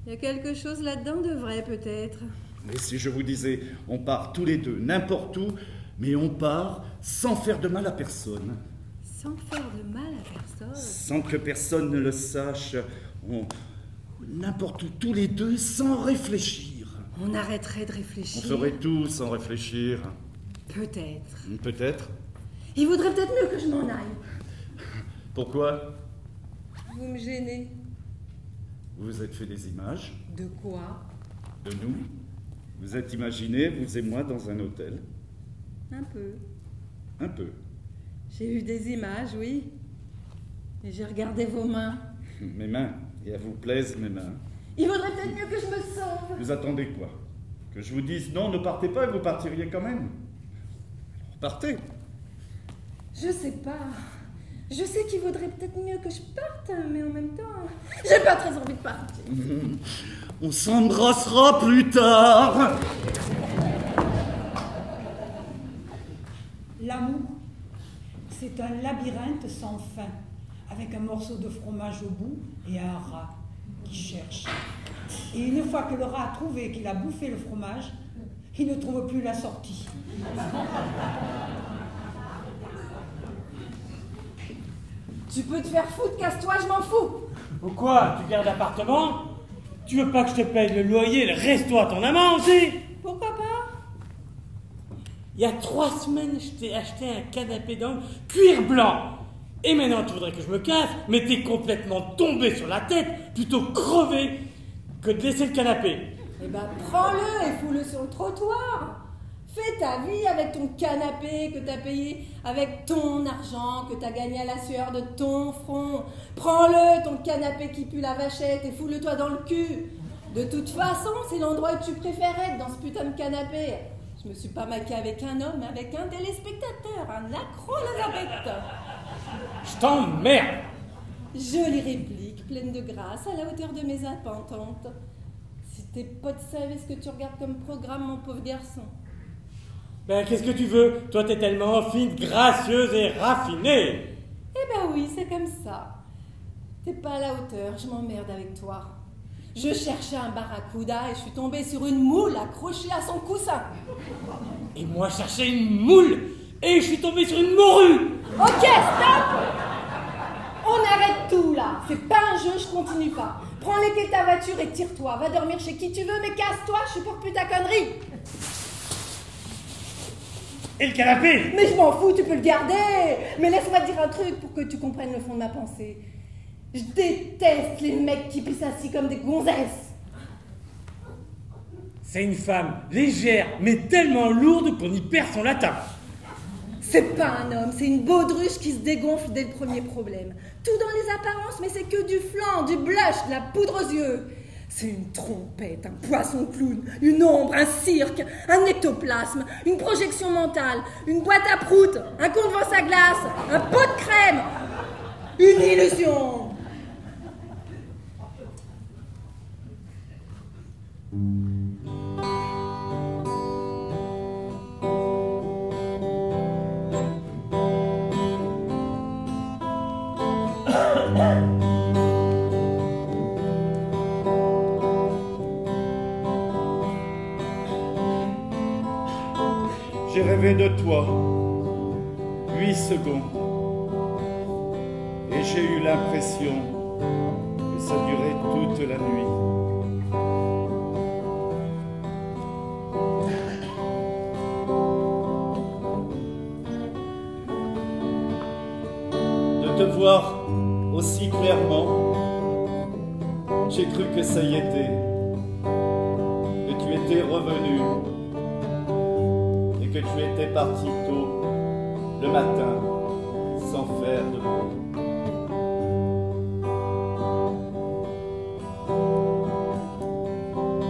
Il y a quelque chose là-dedans de vrai, peut-être. Mais si je vous disais, on part tous les deux, n'importe où, mais on part sans faire de mal à personne. Sans faire de mal à personne. Sans que personne ne le sache. N'importe où, tous les deux, sans réfléchir. On arrêterait de réfléchir. On ferait tout sans réfléchir. Peut-être. Peut-être. Il vaudrait peut-être mieux que je m'en aille. Pourquoi? Vous me gênez. Vous vous êtes fait des images. De quoi? De nous. Vous êtes imaginé, vous et moi, dans un hôtel. Un peu. Un peu. J'ai eu des images, oui. Et j'ai regardé vos mains. Mes mains. Et elles vous plaisent, mes mains. Il vaudrait peut-être mieux que je me sauve. Vous attendez quoi? Que je vous dise non, ne partez pas et vous partiriez quand même? Alors partez. Je sais pas. Je sais qu'il vaudrait peut-être mieux que je parte, mais en même temps, j'ai pas très envie de partir. On s'embrassera plus tard. L'amour, c'est un labyrinthe sans fin. avec un morceau de fromage au bout et un rat qui cherche. Et une fois que le rat a trouvé qu'il a bouffé le fromage, il ne trouve plus la sortie. Tu peux te faire foutre, casse-toi, je m'en fous. Pourquoi? Tu gardes l'appartement? Tu veux pas que je te paye le loyer, le resto à ton amant aussi? Pourquoi pas? Il y a 3 semaines, je t'ai acheté un canapé d'angle cuir blanc. Et maintenant, tu voudrais que je me casse, mais t'es complètement tombé sur la tête, plutôt crevé que de laisser le canapé. Eh ben, prends-le et fous-le sur le trottoir. Fais ta vie avec ton canapé que t'as payé avec ton argent, que t'as gagné à la sueur de ton front. Prends-le, ton canapé qui pue la vachette, et fous-le-toi dans le cul. De toute façon, c'est l'endroit où tu préfères être, dans ce putain de canapé. Je me suis pas maquée avec un homme, mais avec un téléspectateur, un accro à la zabette. Je t'emmerde. Jolie réplique, pleine de grâce, à la hauteur de mes attentes. Si tes potes savaient ce que tu regardes comme programme, mon pauvre garçon. Ben, qu'est-ce que tu veux? Toi, t'es tellement fine, gracieuse et raffinée. Eh ben oui, c'est comme ça. T'es pas à la hauteur, je m'emmerde avec toi. Je cherchais un barracuda et je suis tombée sur une moule accrochée à son coussin. Et moi, je cherchais une moule et je suis tombée sur une morue. Ok, stop! On arrête tout là. C'est pas un jeu, je continue pas. Prends les clés de ta voiture et tire-toi. Va dormir chez qui tu veux, mais casse-toi, je supporte plus ta connerie. Et le canapé? Mais je m'en fous, tu peux le garder. Mais laisse-moi te dire un truc pour que tu comprennes le fond de ma pensée. Je déteste les mecs qui pissent assis comme des gonzesses. C'est une femme légère, mais tellement lourde qu'on y perd son latin. C'est pas un homme, c'est une baudruche qui se dégonfle dès le premier problème. Tout dans les apparences, mais c'est que du flan, du blush, de la poudre aux yeux. C'est une trompette, un poisson clown, une ombre, un cirque, un ectoplasme, une projection mentale, une boîte à prout, un con devant sa glace, un pot de crème, une illusion. J'ai rêvé de toi 8 secondes et j'ai eu l'impression que ça durait toute la nuit. De te voir aussi clairement, j'ai cru que ça y était, que tu étais revenu. Que tu étais parti tôt, le matin, sans faire de bruit.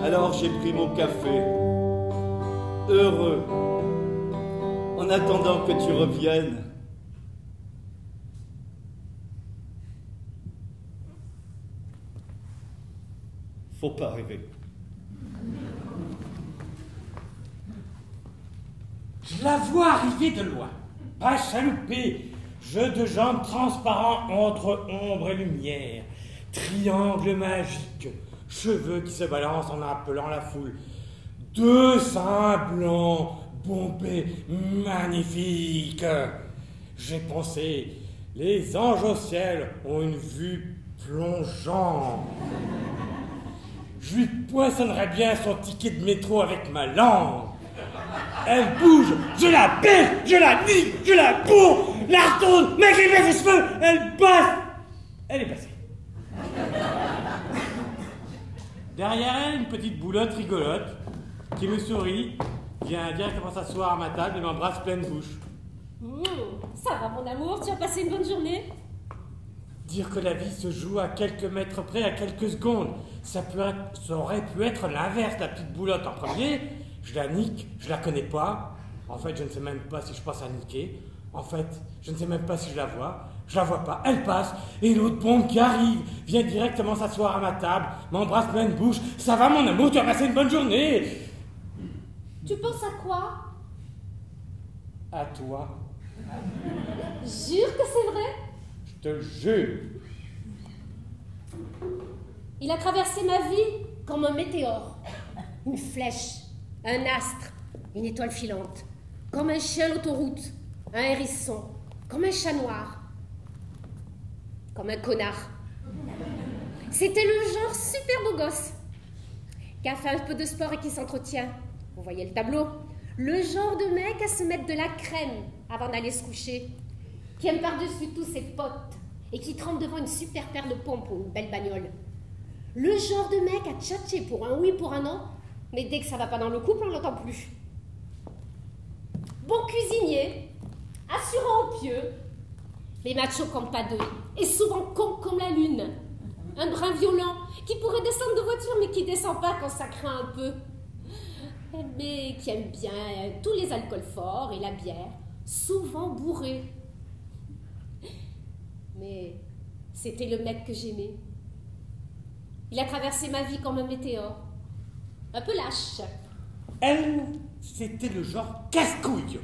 Alors j'ai pris mon café, heureux, en attendant que tu reviennes. Faut pas rêver. Je la vois arriver de loin, pas chaloupée, jeu de jambes transparents entre ombre et lumière, triangle magique, cheveux qui se balancent en appelant la foule, 2 seins blancs, bombés, magnifiques. J'ai pensé, les anges au ciel ont une vue plongeante. Je lui poinçonnerais bien son ticket de métro avec ma langue. Elle bouge, je la pèse, je la nique, je la bourre, la retourne, mec, elle baisse les cheveux, elle passe. Elle est passée. Derrière elle, une petite boulotte rigolote qui me sourit, vient directement s'asseoir à ma table et m'embrasse pleine bouche. Ça va mon amour, tu as passé une bonne journée? Dire que la vie se joue à quelques mètres près, à quelques secondes, ça aurait pu être l'inverse, la petite boulotte en premier. Je la nique, je la connais pas. En fait, je ne sais même pas si je passe à niquer. En fait, je ne sais même pas si je la vois. Je la vois pas, elle passe. Et l'autre bombe qui arrive vient directement s'asseoir à ma table, m'embrasse pleine bouche. Ça va mon amour, tu as passé une bonne journée. Tu penses à quoi? À toi. Jure que c'est vrai? Je te jure. Il a traversé ma vie comme un météore, une flèche, un astre, une étoile filante, comme un chien d'autoroute, un hérisson, comme un chat noir, comme un connard. C'était le genre super beau gosse, qui a fait un peu de sport et qui s'entretient. Vous voyez le tableau? Le genre de mec à se mettre de la crème avant d'aller se coucher, qui aime par-dessus tout ses potes et qui trempe devant une super paire de pompes ou une belle bagnole. Le genre de mec à tchatcher pour un oui, pour un non, mais dès que ça va pas dans le couple, on l'entend plus. Bon cuisinier, assurant pieux, les machos comme pas deux, et souvent con comme la lune. Un brin violent qui pourrait descendre de voiture, mais qui descend pas quand ça craint un peu. Mais qui aime bien tous les alcools forts et la bière, souvent bourré. Mais c'était le mec que j'aimais. Il a traversé ma vie comme un météore. Un peu lâche. Elle, c'était le genre casse-couille.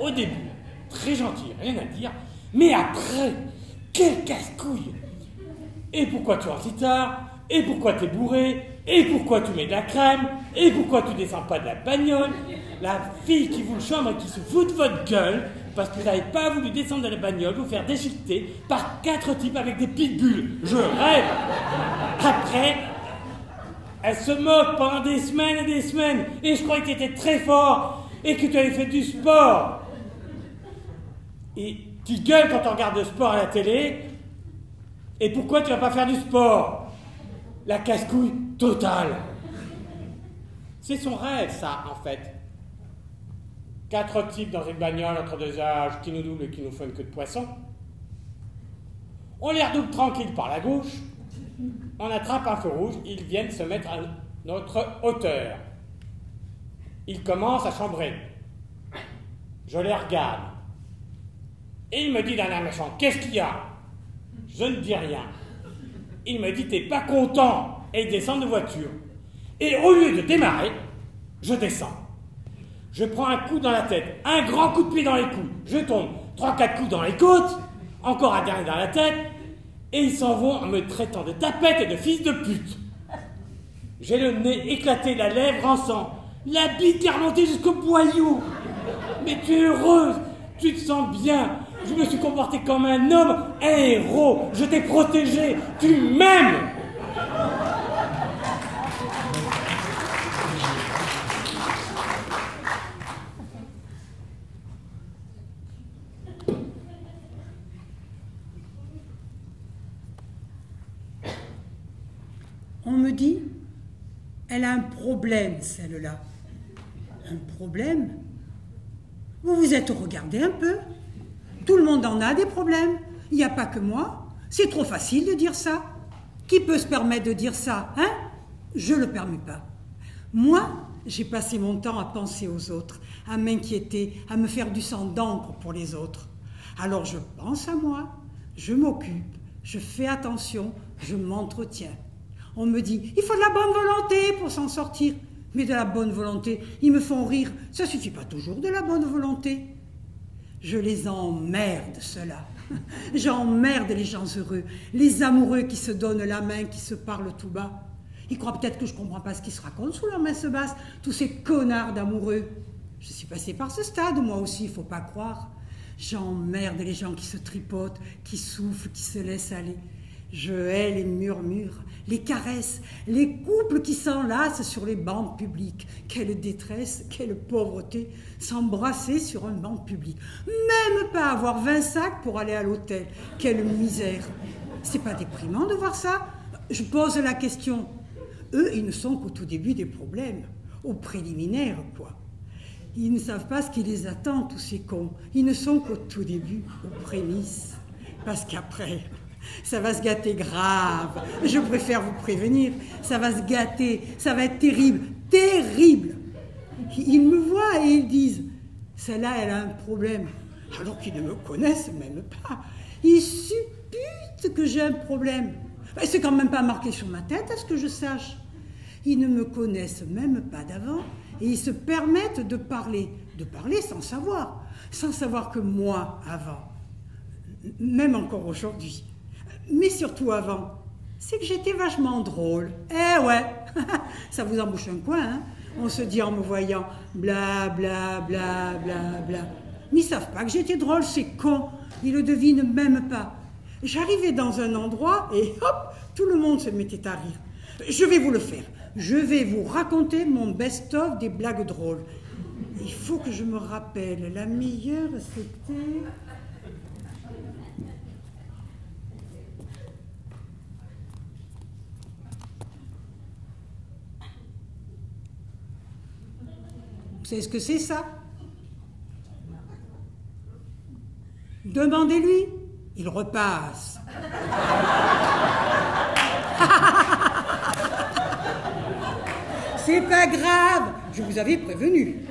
Au début, très gentil, rien à dire. Mais après, quel casse-couille! Et pourquoi tu rentres si tard? Et pourquoi t'es bourré? Et pourquoi tu mets de la crème? Et pourquoi tu descends pas de la bagnole? La fille qui vous chambre et qui se fout de votre gueule parce que vous n'avez pas voulu descendre de la bagnole, vous faire déchiqueter par 4 types avec des pitbulls. Je rêve. Après, elle se moque pendant des semaines et des semaines. Et je croyais que tu étais très fort et que tu avais fait du sport. Et tu gueules quand on regarde le sport à la télé. Et pourquoi tu vas pas faire du sport? La casse-couille totale. C'est son rêve, ça, en fait. 4 types dans une bagnole entre 2 âges qui nous doublent et qui nous font une queue de poisson. On les redouble tranquille par la gauche. On attrape un feu rouge, ils viennent se mettre à notre hauteur. Ils commencent à chambrer. Je les regarde. Et il me dit d'un air méchant, qu'est-ce qu'il y a? Je ne dis rien. Il me dit, t'es pas content? Et il descend de voiture. Et au lieu de démarrer, je descends. Je prends un coup dans la tête, un grand coup de pied dans les coudes. Je tombe 3-4 coups dans les côtes, encore un dernier dans la tête, et ils s'en vont en me traitant de tapette et de fils de pute. J'ai le nez éclaté, la lèvre en sang, la bite est remontée jusqu'au boyau. Mais tu es heureuse, tu te sens bien. Je me suis comporté comme un homme, un héros. Je t'ai protégé, tu m'aimes. On me dit, elle a un problème, celle-là. Un problème? Vous vous êtes regardé un peu? Tout le monde en a des problèmes. Il n'y a pas que moi. C'est trop facile de dire ça. Qui peut se permettre de dire ça, hein? Je ne le permets pas. Moi, j'ai passé mon temps à penser aux autres, à m'inquiéter, à me faire du sang d'encre pour les autres. Alors je pense à moi, je m'occupe, je fais attention, je m'entretiens. On me dit, il faut de la bonne volonté pour s'en sortir. Mais de la bonne volonté, ils me font rire. Ça suffit pas toujours de la bonne volonté. Je les emmerde, ceux-là. J'emmerde les gens heureux, les amoureux qui se donnent la main, qui se parlent tout bas. Ils croient peut-être que je comprends pas ce qu'ils se racontent sous leurs mains se bassent, tous ces connards d'amoureux. Je suis passée par ce stade, moi aussi, il faut pas croire. J'emmerde les gens qui se tripotent, qui soufflent, qui se laissent aller. Je hais les murmures, les caresses, les couples qui s'enlacent sur les bancs publics. Quelle détresse, quelle pauvreté, s'embrasser sur un banc public. Même pas avoir 20 sacs pour aller à l'hôtel. Quelle misère. C'est pas déprimant de voir ça? Je pose la question. Eux, ils ne sont qu'au tout début des problèmes, au préliminaire, quoi. Ils ne savent pas ce qui les attend, tous ces cons. Ils ne sont qu'au tout début, aux prémices. Parce qu'après... ça va se gâter grave. Je préfère vous prévenir. Ça va se gâter. Ça va être terrible. Terrible. Ils me voient et ils disent, celle-là, elle a un problème. Alors qu'ils ne me connaissent même pas. Ils supputent que j'ai un problème. C'est quand même pas marqué sur ma tête, à ce que je sache. Ils ne me connaissent même pas d'avant. Et ils se permettent de parler sans savoir. Sans savoir que moi, avant... même encore aujourd'hui. Mais surtout avant, c'est que j'étais vachement drôle. Eh ouais, ça vous embouche un coin, hein? On se dit en me voyant, bla bla bla bla bla. Mais ils savent pas que j'étais drôle, c'est con. Ils le devinent même pas. J'arrivais dans un endroit et hop, tout le monde se mettait à rire. Je vais vous le faire. Je vais vous raconter mon best-of des blagues drôles. Il faut que je me rappelle. La meilleure, c'était... Vous savez ce que c'est, ça? Demandez-lui. Il repasse. C'est pas grave, je vous avais prévenu.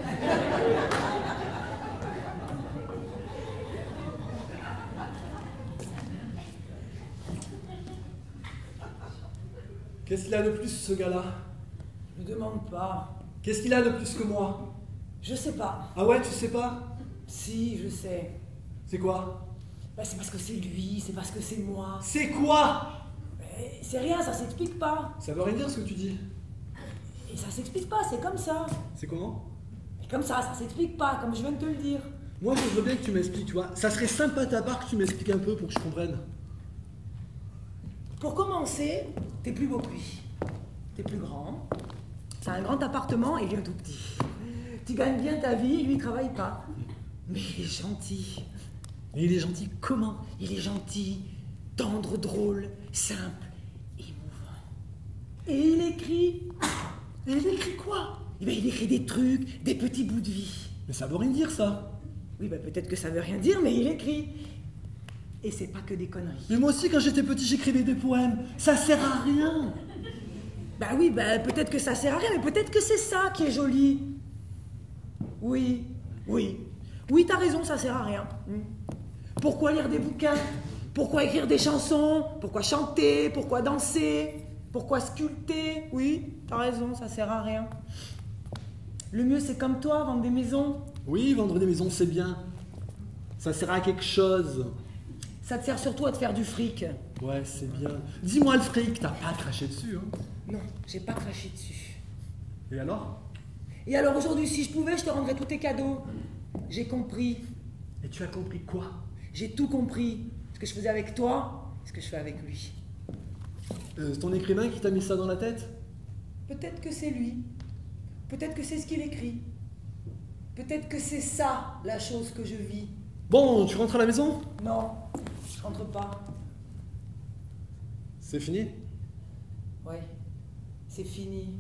Qu'est-ce qu'il a de plus, ce gars-là? Ne demande pas. Qu'est-ce qu'il a de plus que moi? Je sais pas. Ah ouais, tu sais pas? Si, je sais. C'est quoi? Bah, c'est parce que c'est lui, c'est parce que c'est moi. C'est quoi? Mais c'est rien, ça s'explique pas. Ça veut rien dire ce que tu dis. Et ça s'explique pas, c'est comme ça. C'est comment? Et comme ça s'explique pas, comme je viens de te le dire. Moi, je veux bien que tu m'expliques, tu vois. Ça serait sympa de ta part que tu m'expliques un peu pour que je comprenne. Pour commencer, t'es plus beau que lui. T'es plus grand. T'as un grand appartement et lui un tout petit. Tu gagnes bien ta vie, lui il travaille pas. Mais il est gentil. Et il est gentil comment? Il est gentil, tendre, drôle, simple, émouvant. Et il écrit. Et il écrit quoi? Eh ben, il écrit des trucs, des petits bouts de vie. Mais ça veut rien dire, ça. Oui, ben, peut-être que ça veut rien dire, mais il écrit. Et c'est pas que des conneries. Mais moi aussi, quand j'étais petit, j'écrivais des poèmes. Ça sert à rien. Bah oui, ben, peut-être que ça sert à rien, mais peut-être que c'est ça qui est joli. Oui, oui. Oui, t'as raison, ça sert à rien. Pourquoi lire des bouquins? Pourquoi écrire des chansons? Pourquoi chanter? Pourquoi danser? Pourquoi sculpter? Oui, t'as raison, ça sert à rien. Le mieux, c'est comme toi, vendre des maisons. Oui, vendre des maisons, c'est bien. Ça sert à quelque chose. Ça te sert surtout à te faire du fric. Ouais, c'est bien. Dis-moi le fric, t'as pas craché dessus, hein? Non, j'ai pas craché dessus. Et alors? Et alors aujourd'hui, si je pouvais, je te rendrais tous tes cadeaux. J'ai compris. Et tu as compris quoi? J'ai tout compris. Ce que je faisais avec toi, ce que je fais avec lui. C'est ton écrivain qui t'a mis ça dans la tête? Peut-être que c'est lui. Peut-être que c'est ce qu'il écrit. Peut-être que c'est ça, la chose que je vis. Bon, tu rentres à la maison? Non, je rentre pas. C'est fini? Ouais, c'est fini.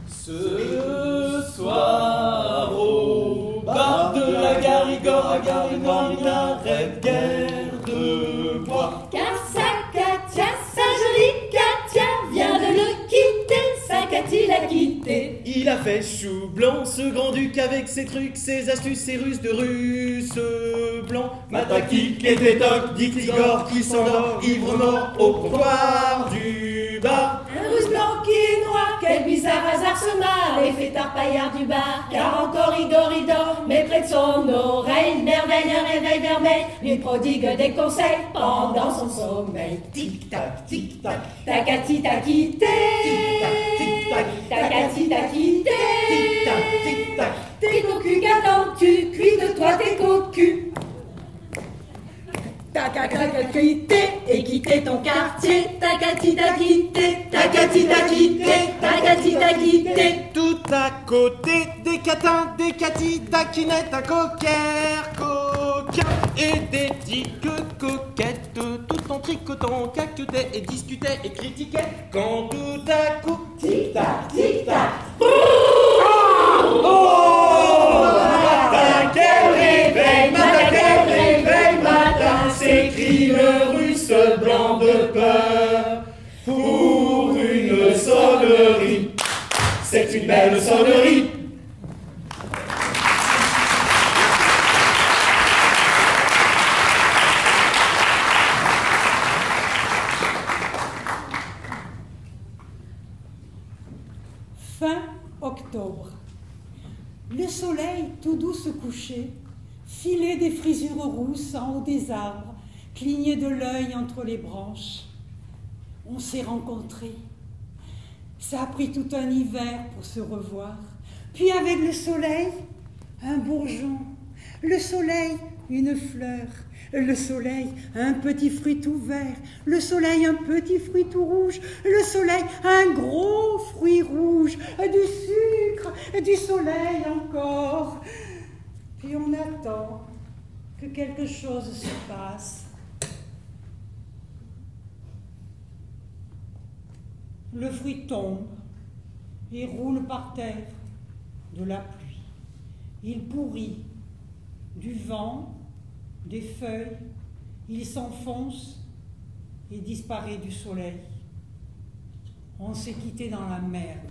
Ce soir au bar de la Garigore, il n'arrête guère de boire. Car sa Katia, sa jolie Katia, vient de le quitter, sa Katy l'a quitté. Il a fait chou blanc, ce grand-duc, avec ses trucs, ses astuces, ses ruses de russe blanc. Matakik et Tétoc, dit Igor qui s'endort, ivre mort au comptoir du bar. Un russe blanc qui est noir, quel bizarre hasard se marre, les fêtards paillards du bar. Car encore il dort, mais près de son oreille, merveille, un réveil vermeil, lui prodigue des conseils pendant son sommeil. Tic-tac, tic-tac, Ta Katy t'a quitté, tic-tac, ta Katy t'a quitté. tic-tac, tic-tac. T'es cocu, qu'attends-tu? Cuis de toi t'es cocu. Ta caca quitté Et quitter ton quartier, ta Katy t'a quitté, ta Katy t'a quitté, ta Katy t'a quitté. Tout à côté des catins, des catis, taquinettes, à coquère, coquin. Et des tiques coquettes, tout en tricotant, caquetaient et discutaient et critiquaient. Quand tout à coup, tic-tac, tic-tac. Matin, quel réveil, matin, s'écrie le russe blanc de peur. Pour une sonnerie, c'est une belle sonnerie. Fin octobre. Le soleil tout doux se couchait filer des frisures rousses en haut des arbres, cligner de l'œil entre les branches. On s'est rencontrés. Ça a pris tout un hiver pour se revoir. Puis avec le soleil, un bourgeon. Le soleil, une fleur. Le soleil, un petit fruit tout vert. Le soleil, un petit fruit tout rouge. Le soleil, un gros fruit rouge. Du sucre, du soleil encore. Puis on attend que quelque chose se passe. Le fruit tombe et roule par terre de la pluie. Il pourrit du vent, des feuilles, il s'enfonce et disparaît du soleil. On s'est quitté dans la merde,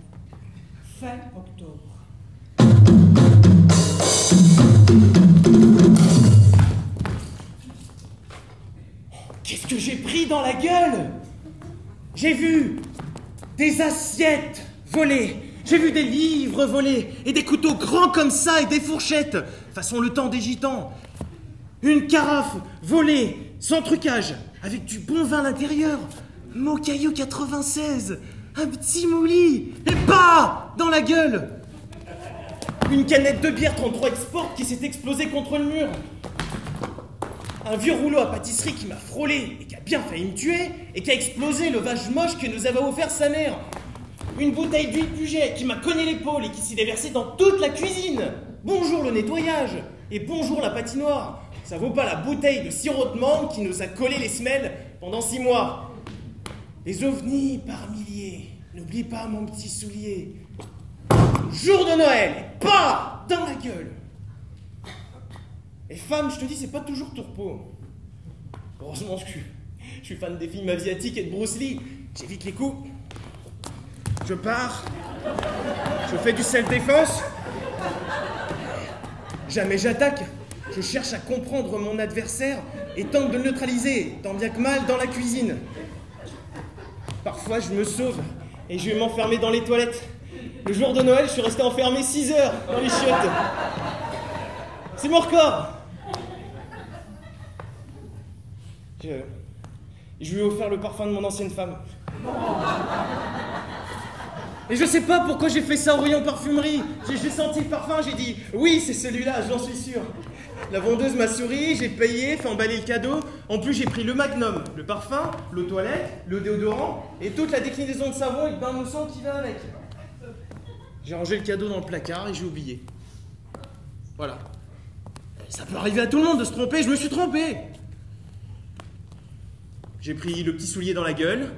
fin octobre. Qu'est-ce que j'ai pris dans la gueule? J'ai vu des assiettes volées, j'ai vu des livres volés, et des couteaux grands comme ça, et des fourchettes, façon le temps des gitans. Une carafe volée, sans trucage, avec du bon vin à l'intérieur. Mocaillou 96, un petit mouli, et bah, dans la gueule. Une canette de bière 33 Export qui s'est explosée contre le mur. Un vieux rouleau à pâtisserie qui m'a frôlé et qui a bien failli me tuer et qui a explosé le vase moche que nous avait offert sa mère. Une bouteille d'huile Puget qui m'a cogné l'épaule et qui s'est déversée dans toute la cuisine. Bonjour le nettoyage et bonjour la patinoire. Ça vaut pas la bouteille de sirop de menthe qui nous a collé les semelles pendant 6 mois. Les ovnis par milliers. N'oublie pas mon petit soulier. Jour de Noël, et pas dans la gueule. Et femme, je te dis, c'est pas toujours tourpeau. Heureusement que je suis fan des films asiatiques et de Bruce Lee. J'évite les coups. Je pars. Je fais du self-défense. Jamais j'attaque. Je cherche à comprendre mon adversaire et tente de le neutraliser, tant bien que mal dans la cuisine. Parfois, je me sauve et je vais m'enfermer dans les toilettes. Le jour de Noël, je suis resté enfermé 6 heures dans les chiottes. C'est mon record. Je lui ai offert le parfum de mon ancienne femme. Et je sais pas pourquoi j'ai fait ça au rayon parfumerie. J'ai senti le parfum, j'ai dit oui, c'est celui-là, j'en suis sûr. La vendeuse m'a souri, j'ai payé, fait emballer le cadeau. En plus, j'ai pris le Magnum, le parfum, l'eau toilette, le déodorant et toute la déclinaison de savon et de bain moussant qui va avec. J'ai rangé le cadeau dans le placard et j'ai oublié. Voilà. Ça peut arriver à tout le monde de se tromper, je me suis trompé. J'ai pris le petit soulier dans la gueule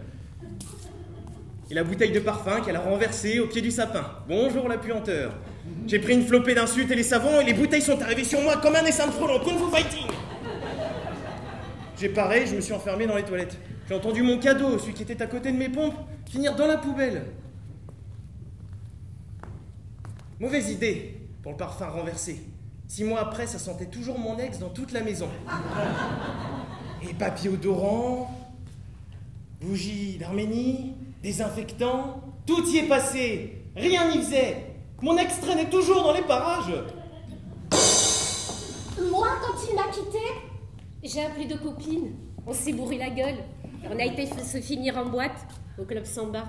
et la bouteille de parfum qu'elle a renversée au pied du sapin. Bonjour la puanteur. J'ai pris une flopée d'insultes et les savons et les bouteilles sont arrivées sur moi comme un essaim de frelon. Kung Fu Fighting. J'ai paré, je me suis enfermé dans les toilettes. J'ai entendu mon cadeau, celui qui était à côté de mes pompes, finir dans la poubelle. Mauvaise idée pour le parfum renversé. 6 mois après, ça sentait toujours mon ex dans toute la maison. Et papier odorant, bougies d'Arménie, désinfectant, tout y est passé. Rien n'y faisait. Mon ex traînait toujours dans les parages. Moi, quand il m'a quitté, j'ai appelé 2 copines. On s'est bourré la gueule. Et on a été se finir en boîte, au club Samba.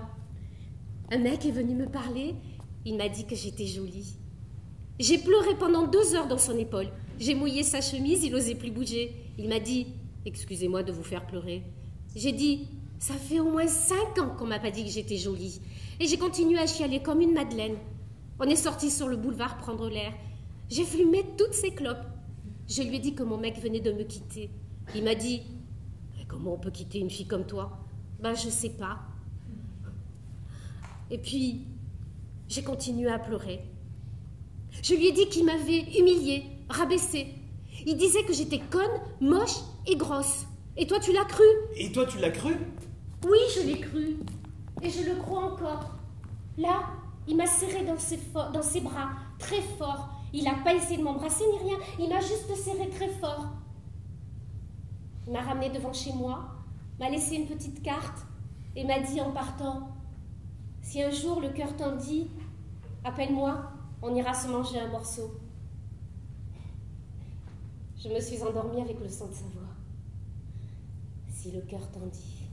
Un mec est venu me parler. Il m'a dit que j'étais jolie. J'ai pleuré pendant 2 heures dans son épaule. J'ai mouillé sa chemise, il n'osait plus bouger. Il m'a dit « Excusez-moi de vous faire pleurer ». J'ai dit « Ça fait au moins 5 ans qu'on m'a pas dit que j'étais jolie ». Et j'ai continué à chialer comme une madeleine. On est sorti sur le boulevard prendre l'air. J'ai fumé toutes ces clopes. Je lui ai dit que mon mec venait de me quitter. Il m'a dit « Comment on peut quitter une fille comme toi ?» Ben, je sais pas. Et puis, j'ai continué à pleurer. Je lui ai dit qu'il m'avait humiliée, rabaissée. Il disait que j'étais conne, moche et grosse. Et toi, tu l'as cru? Et toi, tu l'as cru? Oui, je l'ai cru. Et je le crois encore. Là, il m'a serré dans ses bras, très fort. Il n'a pas essayé de m'embrasser ni rien. Il m'a juste serré très fort. Il m'a ramené devant chez moi, m'a laissé une petite carte et m'a dit en partant « Si un jour le cœur t'en dit, appelle-moi, on ira se manger un morceau. » Je me suis endormie avec le son de sa voix. Si le cœur t'en dit.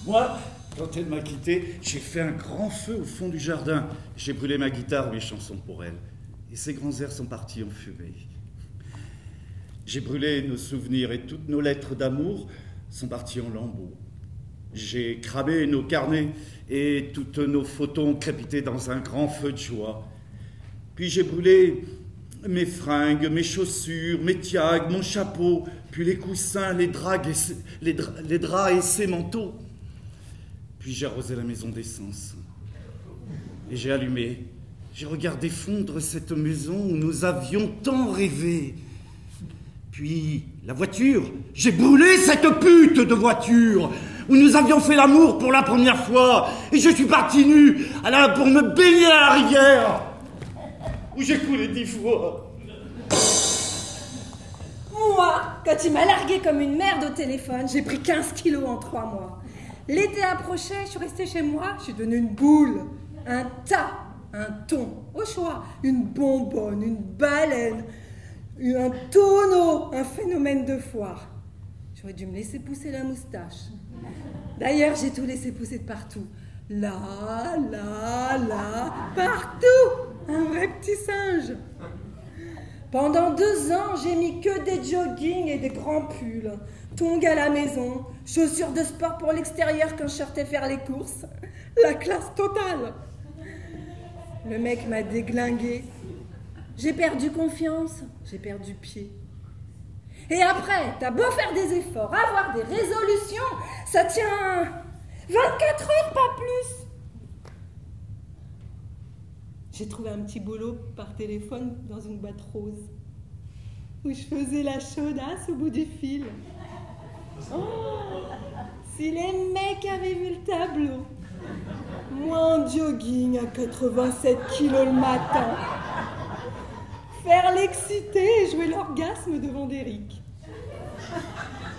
Moi, quand elle m'a quitté, j'ai fait un grand feu au fond du jardin. J'ai brûlé ma guitare, mes chansons pour elle. Et ces grands airs sont partis en fumée. J'ai brûlé nos souvenirs et toutes nos lettres d'amour sont parties en lambeaux. J'ai cramé nos carnets et toutes nos photos ont crépité dans un grand feu de joie. Puis j'ai brûlé mes fringues, mes chaussures, mes tiags, mon chapeau, puis les coussins, les draps et ses manteaux. Puis j'ai arrosé la maison d'essence. Et j'ai allumé. J'ai regardé fondre cette maison où nous avions tant rêvé. Puis la voiture, j'ai brûlé cette pute de voiture où nous avions fait l'amour pour la première fois. Et je suis parti nu pour me baigner à la rivière où j'ai coulé 10 fois. Moi, quand il m'a largué comme une merde au téléphone, j'ai pris 15 kilos en 3 mois. L'été approchait, je suis restée chez moi, je suis devenue une boule, un tas, un thon, au choix, une bonbonne, une baleine, un tonneau, un phénomène de foire. J'aurais dû me laisser pousser la moustache. D'ailleurs, j'ai tout laissé pousser de partout. Là, partout. Un vrai petit singe. Pendant 2 ans, j'ai mis que des joggings et des grands pulls. Tongs à la maison, chaussures de sport pour l'extérieur quand je sortais faire les courses. La classe totale. Le mec m'a déglingué. J'ai perdu confiance, j'ai perdu pied. Et après, t'as beau faire des efforts, avoir des résolutions, ça tient 24 heures, pas plus. J'ai trouvé un petit boulot par téléphone dans une boîte rose, où je faisais la chaudasse au bout du fil. Oh, si les mecs avaient vu le tableau, moi en jogging à 87 kilos le matin, faire l'excité et jouer l'orgasme devant d'Eric.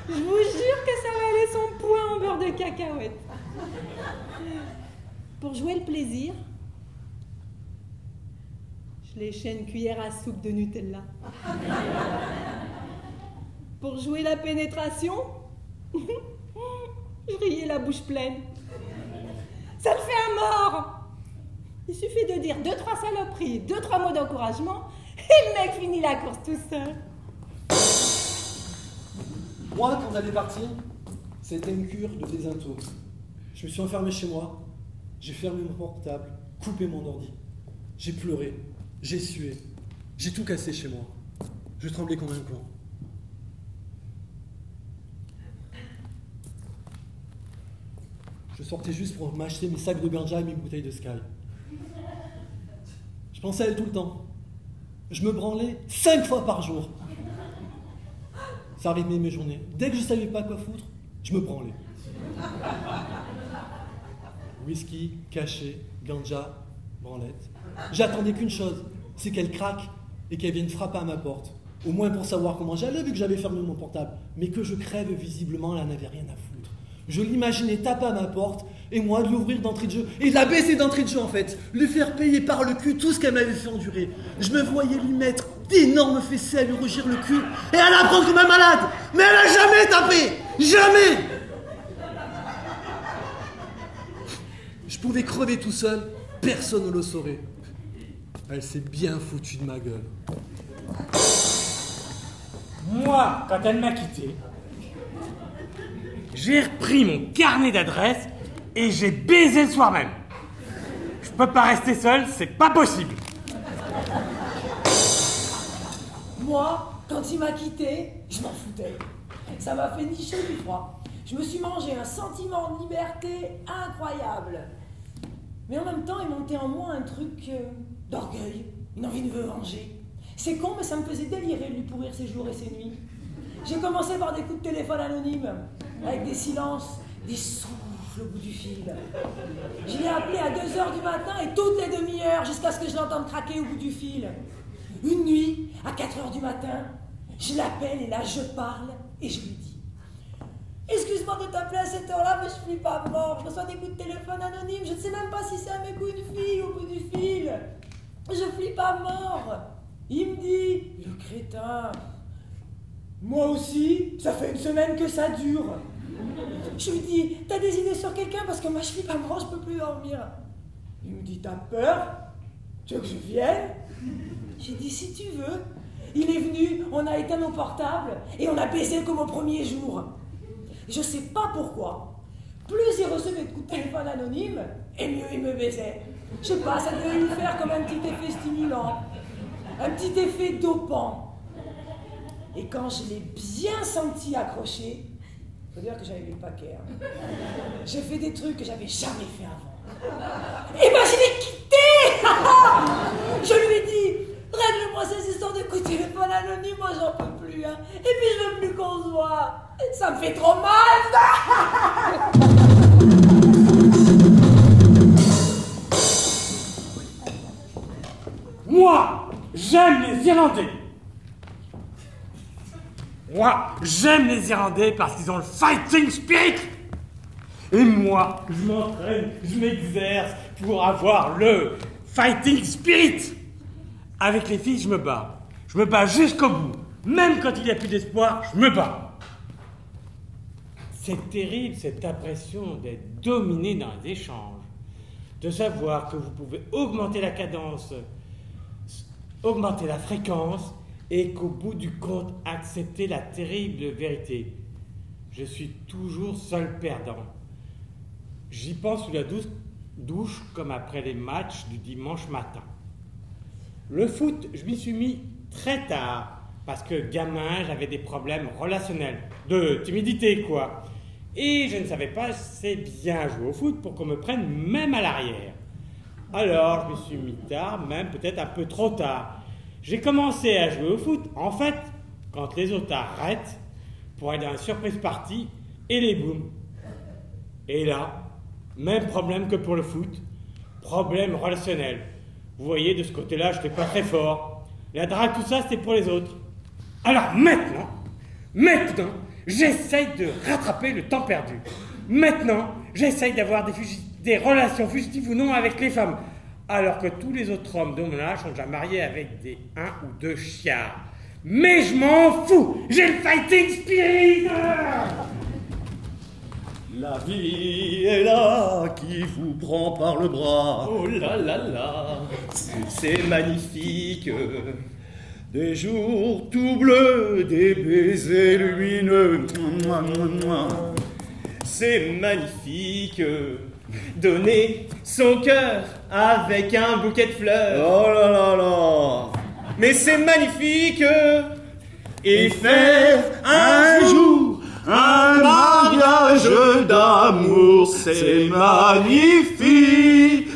Je vous jure que ça valait son poids en beurre de cacahuète. Pour jouer le plaisir, je léchais une cuillère à soupe de Nutella. Pour jouer la pénétration, je riais la bouche pleine. Ça le fait un mort. Il suffit de dire 2-3 saloperies, 2-3 mots d'encouragement, et le mec finit la course tout seul. Moi, quand on allait partir, c'était une cure de désintox. Je me suis enfermé chez moi, j'ai fermé mon portable, coupé mon ordi. J'ai pleuré, j'ai sué, j'ai tout cassé chez moi. Je tremblais comme un con. Je sortais juste pour m'acheter mes sacs de ganja et mes bouteilles de Sky. Je pensais à elle tout le temps. Je me branlais 5 fois par jour. Ça rythmait mes journées. Dès que je savais pas quoi foutre, je me branlais. Whisky, cachet, ganja, branlette. J'attendais qu'une chose, c'est qu'elle craque et qu'elle vienne frapper à ma porte. Au moins pour savoir comment j'allais, vu que j'avais fermé mon portable. Mais que je crève visiblement, elle n'avait rien à foutre. Je l'imaginais taper à ma porte, et moi de l'ouvrir d'entrée de jeu, et de la baisser d'entrée de jeu en fait. Lui faire payer par le cul tout ce qu'elle m'avait fait endurer. Je me voyais lui mettre d'énormes fessées à lui rougir le cul, et à la prendre comme un malade. Mais elle a jamais tapé. Jamais. Je pouvais crever tout seul, personne ne le saurait. Elle s'est bien foutue de ma gueule. Moi, quand elle m'a quitté, j'ai repris mon carnet d'adresses et j'ai baisé le soir même. Je peux pas rester seul, c'est pas possible. Moi, quand il m'a quitté, je m'en foutais. Ça m'a fait ni chaud ni froid. Je me suis mangé un sentiment de liberté incroyable. Mais en même temps, il montait en moi un truc d'orgueil, une envie de me venger. C'est con, mais ça me faisait délirer de lui pourrir ses jours et ses nuits. J'ai commencé par des coups de téléphone anonymes, avec des silences, des souffles au bout du fil. Je l'ai appelé à 2h du matin et toutes les demi-heures jusqu'à ce que je l'entende craquer au bout du fil. Une nuit, à 4h du matin, je l'appelle et là je parle et je lui dis « Excuse-moi de t'appeler à cette heure-là, mais je suis pas mort. Je reçois des coups de téléphone anonymes. Je ne sais même pas si c'est un mec ou une fille au bout du fil. Je flippe à mort. » Il me dit, le crétin, moi aussi, ça fait une semaine que ça dure. Je lui dis, t'as des idées sur quelqu'un parce que ma cheville à moi, je peux plus dormir. Il me dit, t'as peur? Tu veux que je vienne? J'ai dit, si tu veux. Il est venu, on a éteint nos portables et on a baisé comme au premier jour. Je sais pas pourquoi. Plus il recevait de coups de téléphone anonymes, et mieux il me baisait. Je sais pas, ça devait lui faire comme un petit effet stimulant, un petit effet dopant. Et quand je l'ai bien senti accroché, faut dire que j'avais mis le paquet. J'ai fait des trucs que j'avais jamais fait avant. Et ben je l'ai quitté. Je lui ai dit, règle-moi ces histoires de coups de téléphone anonymes, moi j'en peux plus. Hein. Et puis je veux plus qu'on se voit. Ça me fait trop mal. Moi, j'aime les Irlandais. Moi, j'aime les Irlandais parce qu'ils ont le fighting spirit. Et moi, je m'entraîne, je m'exerce pour avoir le fighting spirit. Avec les filles, je me bats. Je me bats jusqu'au bout. Même quand il n'y a plus d'espoir, je me bats. C'est terrible, cette impression d'être dominé dans les échanges. De savoir que vous pouvez augmenter la cadence, augmenter la fréquence, et qu'au bout du compte, accepter la terrible vérité. Je suis toujours seul perdant. J'y pense sous la douche comme après les matchs du dimanche matin. Le foot, je m'y suis mis très tard, parce que gamin, j'avais des problèmes relationnels, de timidité quoi. Et je ne savais pas assez bien jouer au foot pour qu'on me prenne même à l'arrière. Alors, je me suis mis tard, même peut-être un peu trop tard. J'ai commencé à jouer au foot, en fait, quand les autres arrêtent pour aller dans une surprise party, et les boum. Et là, même problème que pour le foot, problème relationnel. Vous voyez, de ce côté-là, je n'étais pas très fort. La drague, tout ça, c'était pour les autres. Alors maintenant, j'essaye de rattraper le temps perdu. Maintenant, j'essaye d'avoir des relations fugitives ou non avec les femmes. Alors que tous les autres hommes de mon âge sont déjà mariés avec des 1 ou 2 chiards. Mais je m'en fous, j'ai le fighting spirit. La vie est là qui vous prend par le bras. Oh là là là, c'est magnifique. Des jours tout bleus, des baisers lumineux. C'est magnifique. Donner son cœur avec un bouquet de fleurs. Oh là là là. Mais c'est magnifique. Et faire un jour un mariage d'amour, c'est magnifique.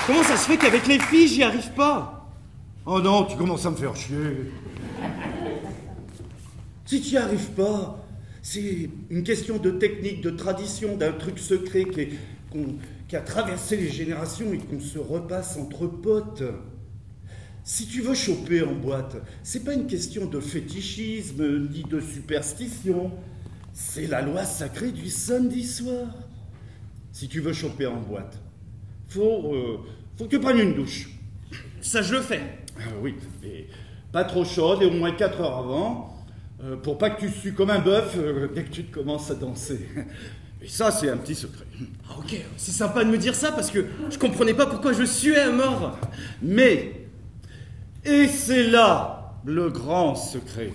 Comment ça se fait qu'avec les filles, j'y arrive pas? Oh non, tu commences à me faire chier. Si tu n'y arrives pas, c'est une question de technique, de tradition, d'un truc secret qui a traversé les générations et qu'on se repasse entre potes. Si tu veux choper en boîte, c'est pas une question de fétichisme ni de superstition. C'est la loi sacrée du samedi soir. Si tu veux choper en boîte, faut que tu prennes une douche. Ça, je le fais. Oui, mais pas trop chaude et au moins 4 heures avant, pour pas que tu sues comme un bœuf dès que tu te commences à danser. Et ça, c'est un petit secret. Ah, ok, c'est sympa de me dire ça parce que je comprenais pas pourquoi je suais à mort. Mais, et c'est là le grand secret.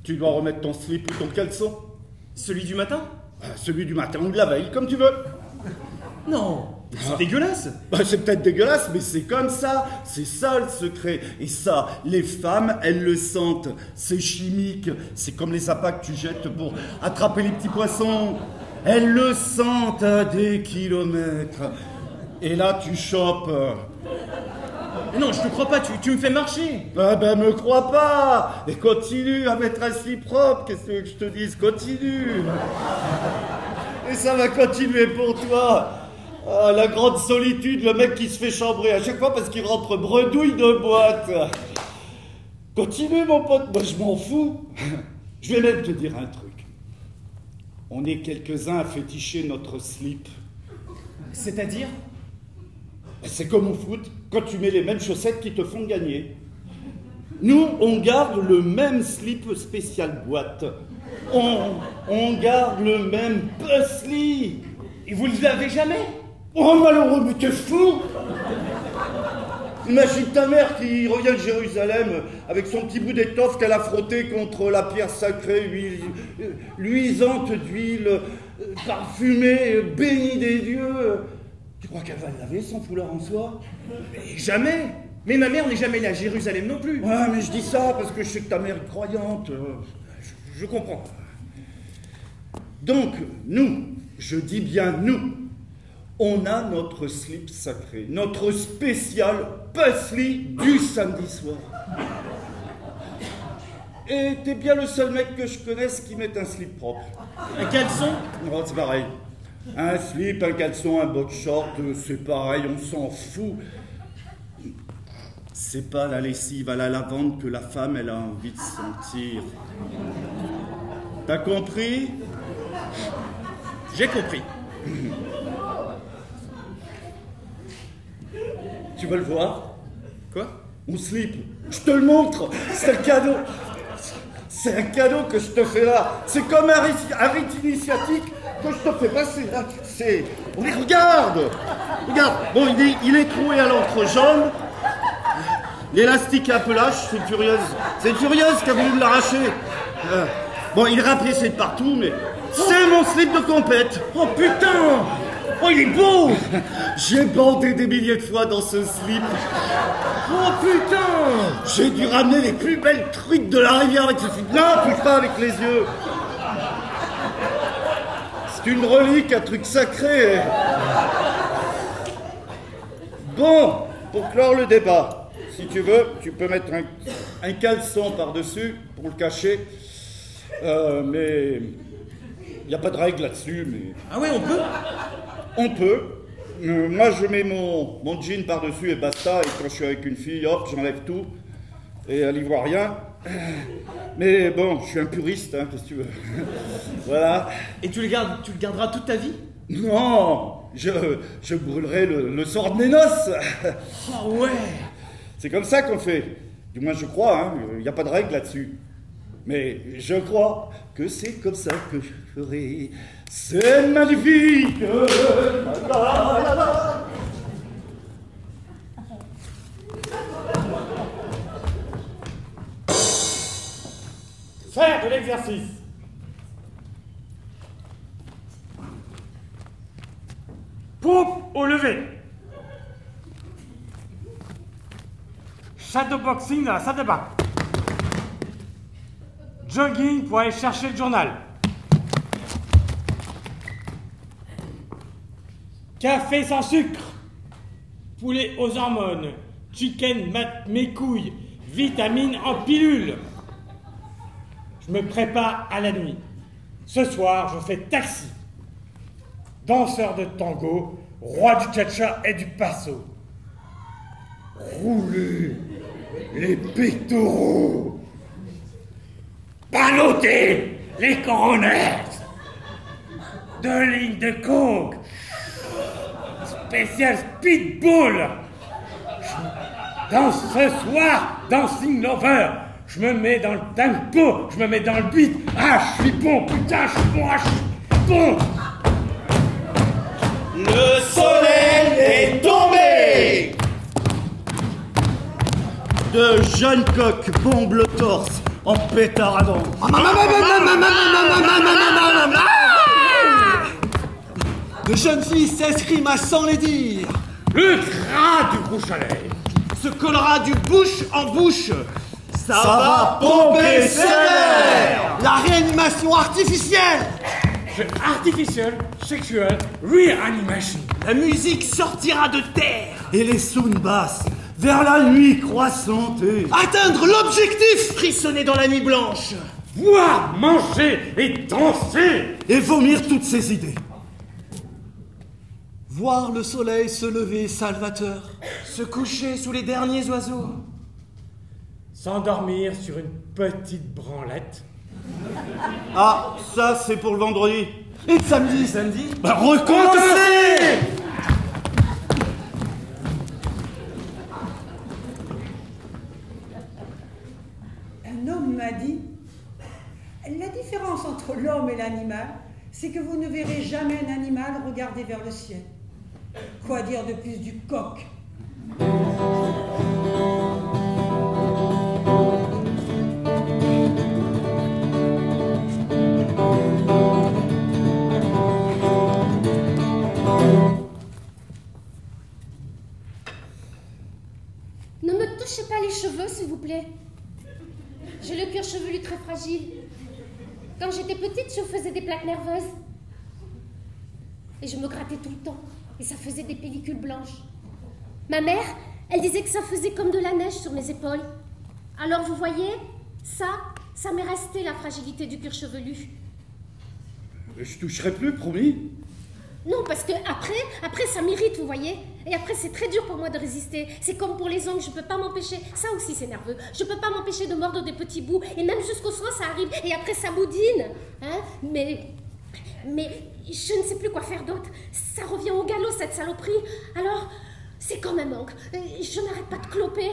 Tu dois remettre ton slip ou ton caleçon. Celui du matin? Celui du matin ou de la veille, comme tu veux. Non, c'est dégueulasse. C'est peut-être dégueulasse, mais c'est comme ça. C'est ça le secret. Et ça, les femmes, elles le sentent. C'est chimique. C'est comme les appâts que tu jettes pour attraper les petits poissons. Elles le sentent à des kilomètres. Et là, tu chopes. Mais non, je te crois pas, tu me fais marcher. Ah ben, me crois pas. Et continue à mettre un slip propre. Qu'est-ce que je te dise? Continue. Et ça va continuer pour toi. Ah, la grande solitude, le mec qui se fait chambrer à chaque fois parce qu'il rentre bredouille de boîte. Continue, mon pote, moi je m'en fous. Je vais même te dire un truc. On est quelques-uns à féticher notre slip. C'est-à-dire? C'est comme au foot, quand tu mets les mêmes chaussettes qui te font gagner. Nous, on garde le même slip spécial boîte. On garde le même puzzle. Et vous ne l'avez jamais? Oh malheureux, mais t'es fou! Imagine ta mère qui revient de Jérusalem avec son petit bout d'étoffe qu'elle a frotté contre la pierre sacrée, luisante d'huile, parfumée, bénie des dieux. Tu crois qu'elle va le laver son foulard en soie? Mais jamais! Mais ma mère n'est jamais allée à Jérusalem non plus. Ouais, mais je dis ça parce que je sais que ta mère est croyante. Je comprends. Donc, nous, je dis bien nous, on a notre slip sacré, notre spécial puzzle du samedi soir. Et t'es bien le seul mec que je connaisse qui met un slip propre. Un caleçon? Oh, c'est pareil. Un slip, un caleçon, un box short, c'est pareil, on s'en fout. C'est pas la lessive à la lavande que la femme, elle a envie de sentir. T'as compris? J'ai compris. Tu veux le voir? Quoi? Mon slip, je te le montre, c'est un cadeau. C'est un cadeau que je te fais là. C'est comme un rite initiatique que je te fais passer là. Mais regarde. Bon, il est troué à l'encre jaune. L'élastique est un peu lâche, c'est une furieuse. C'est une furieuse qui a voulu me l'arracher. Bon, il est rapiécé de partout, mais c'est mon slip de compète. Oh putain! Oh, il est beau! J'ai bandé des milliers de fois dans ce slip. Oh putain! J'ai dû ramener les plus belles truites de la rivière avec ce slip. Non, touche pas avec les yeux. C'est une relique, un truc sacré. Bon, pour clore le débat, si tu veux, tu peux mettre un caleçon par-dessus pour le cacher. Mais il n'y a pas de règle là-dessus. Mais... Ah ouais, on peut? On peut. Moi, je mets mon jean par-dessus et basta. Et quand je suis avec une fille, hop, j'enlève tout. Et elle n'y voit rien. Mais bon, je suis un puriste, hein, qu'est-ce que tu veux. Voilà. Et tu le garderas toute ta vie? Non, je brûlerai le soir de mes noces. Ah ouais. C'est comme ça qu'on fait. Du moins, je crois, hein. Il n'y a pas de règle là-dessus. Mais je crois que c'est comme ça que je ferai. C'est magnifique. Faire de l'exercice. Pompe au lever. Shadowboxing dans la salle de bain. Jogging pour aller chercher le journal. Café sans sucre. Poulet aux hormones. Chicken mat mes couilles. Vitamines en pilule. Je me prépare à la nuit. Ce soir, je fais taxi. Danseur de tango, roi du cha-cha et du passo. Roulez les pectoraux. Balloter les coronettes. 2 lignes de coke. Spécial speedball. Dans ce soir, Dancing Lover. Je me mets dans le tempo, je me mets dans le beat. Ah, je suis bon, putain, je suis bon, ah, je suis bon. Le soleil est tombé. De jeunes coqs bombent le torse en pétaradant. De jeunes filles s'escriment à sans les dire. Le gras du bouche à lèvres se collera du bouche en bouche. Ça va pomper sévère. La réanimation artificielle. Artificial Sexual Reanimation. La musique sortira de terre. Et les sons basses vers la nuit croissante. Atteindre l'objectif. Frissonner dans la nuit blanche. Boire, manger et danser. Et vomir toutes ces idées. Voir le soleil se lever salvateur. Se coucher sous les derniers oiseaux. s'endormir sur une petite branlette. Ah, ça c'est pour le vendredi. Et samedi, samedi? Bah recommencer! Un homme m'a dit, la différence entre l'homme et l'animal, c'est que vous ne verrez jamais un animal regarder vers le ciel. Quoi dire de plus du coq? Ne me touchez pas les cheveux, s'il vous plaît. J'ai le cuir chevelu très fragile. Quand j'étais petite, je faisais des plaques nerveuses. Et je me grattais tout le temps. Et ça faisait des pellicules blanches. Ma mère, elle disait que ça faisait comme de la neige sur mes épaules. Alors vous voyez, ça m'est resté la fragilité du cuir chevelu. Je toucherai plus, promis. Non, parce que après ça m'irrite, vous voyez. Et après, c'est très dur pour moi de résister. C'est comme pour les ongles, je peux pas m'empêcher. Ça aussi, c'est nerveux. Je peux pas m'empêcher de mordre des petits bouts. Et même jusqu'au sang, ça arrive. Et après, ça boudine. Hein? Mais je ne sais plus quoi faire d'autre. Ça revient au galop, cette saloperie. Alors, c'est comme un manque. Je n'arrête pas de cloper.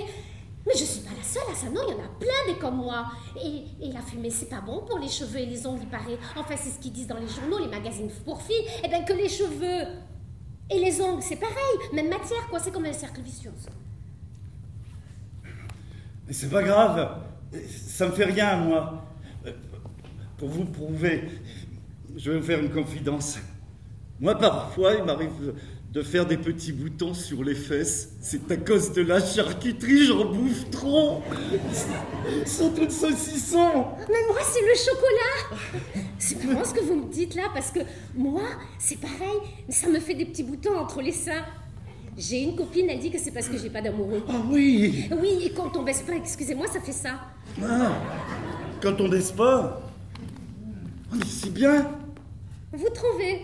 Mais je suis pas la seule à ça, non, il y en a plein des comme moi. Et la fumée, c'est pas bon pour les cheveux et les ongles, il paraît. Enfin, c'est ce qu'ils disent dans les journaux, les magazines pour filles. Eh bien, que les cheveux et les ongles, c'est pareil. Même matière, quoi, c'est comme un cercle vicieux. Mais c'est pas grave. Ça me fait rien, moi. Pour vous prouver, je vais vous faire une confidence. Moi, parfois, il m'arrive de faire des petits boutons sur les fesses. C'est à cause de la charcuterie, j'en bouffe trop. Ils sont tous saucissons. Mais moi, c'est le chocolat. C'est marrant ce que vous me dites là, parce que moi, c'est pareil. Ça me fait des petits boutons entre les seins. J'ai une copine, elle dit que c'est parce que j'ai pas d'amoureux. Ah oui. Oui, et quand on baisse pas, excusez-moi, ça fait ça. Ah, quand on baisse pas. Oh, mais c'est bien. Vous trouvez?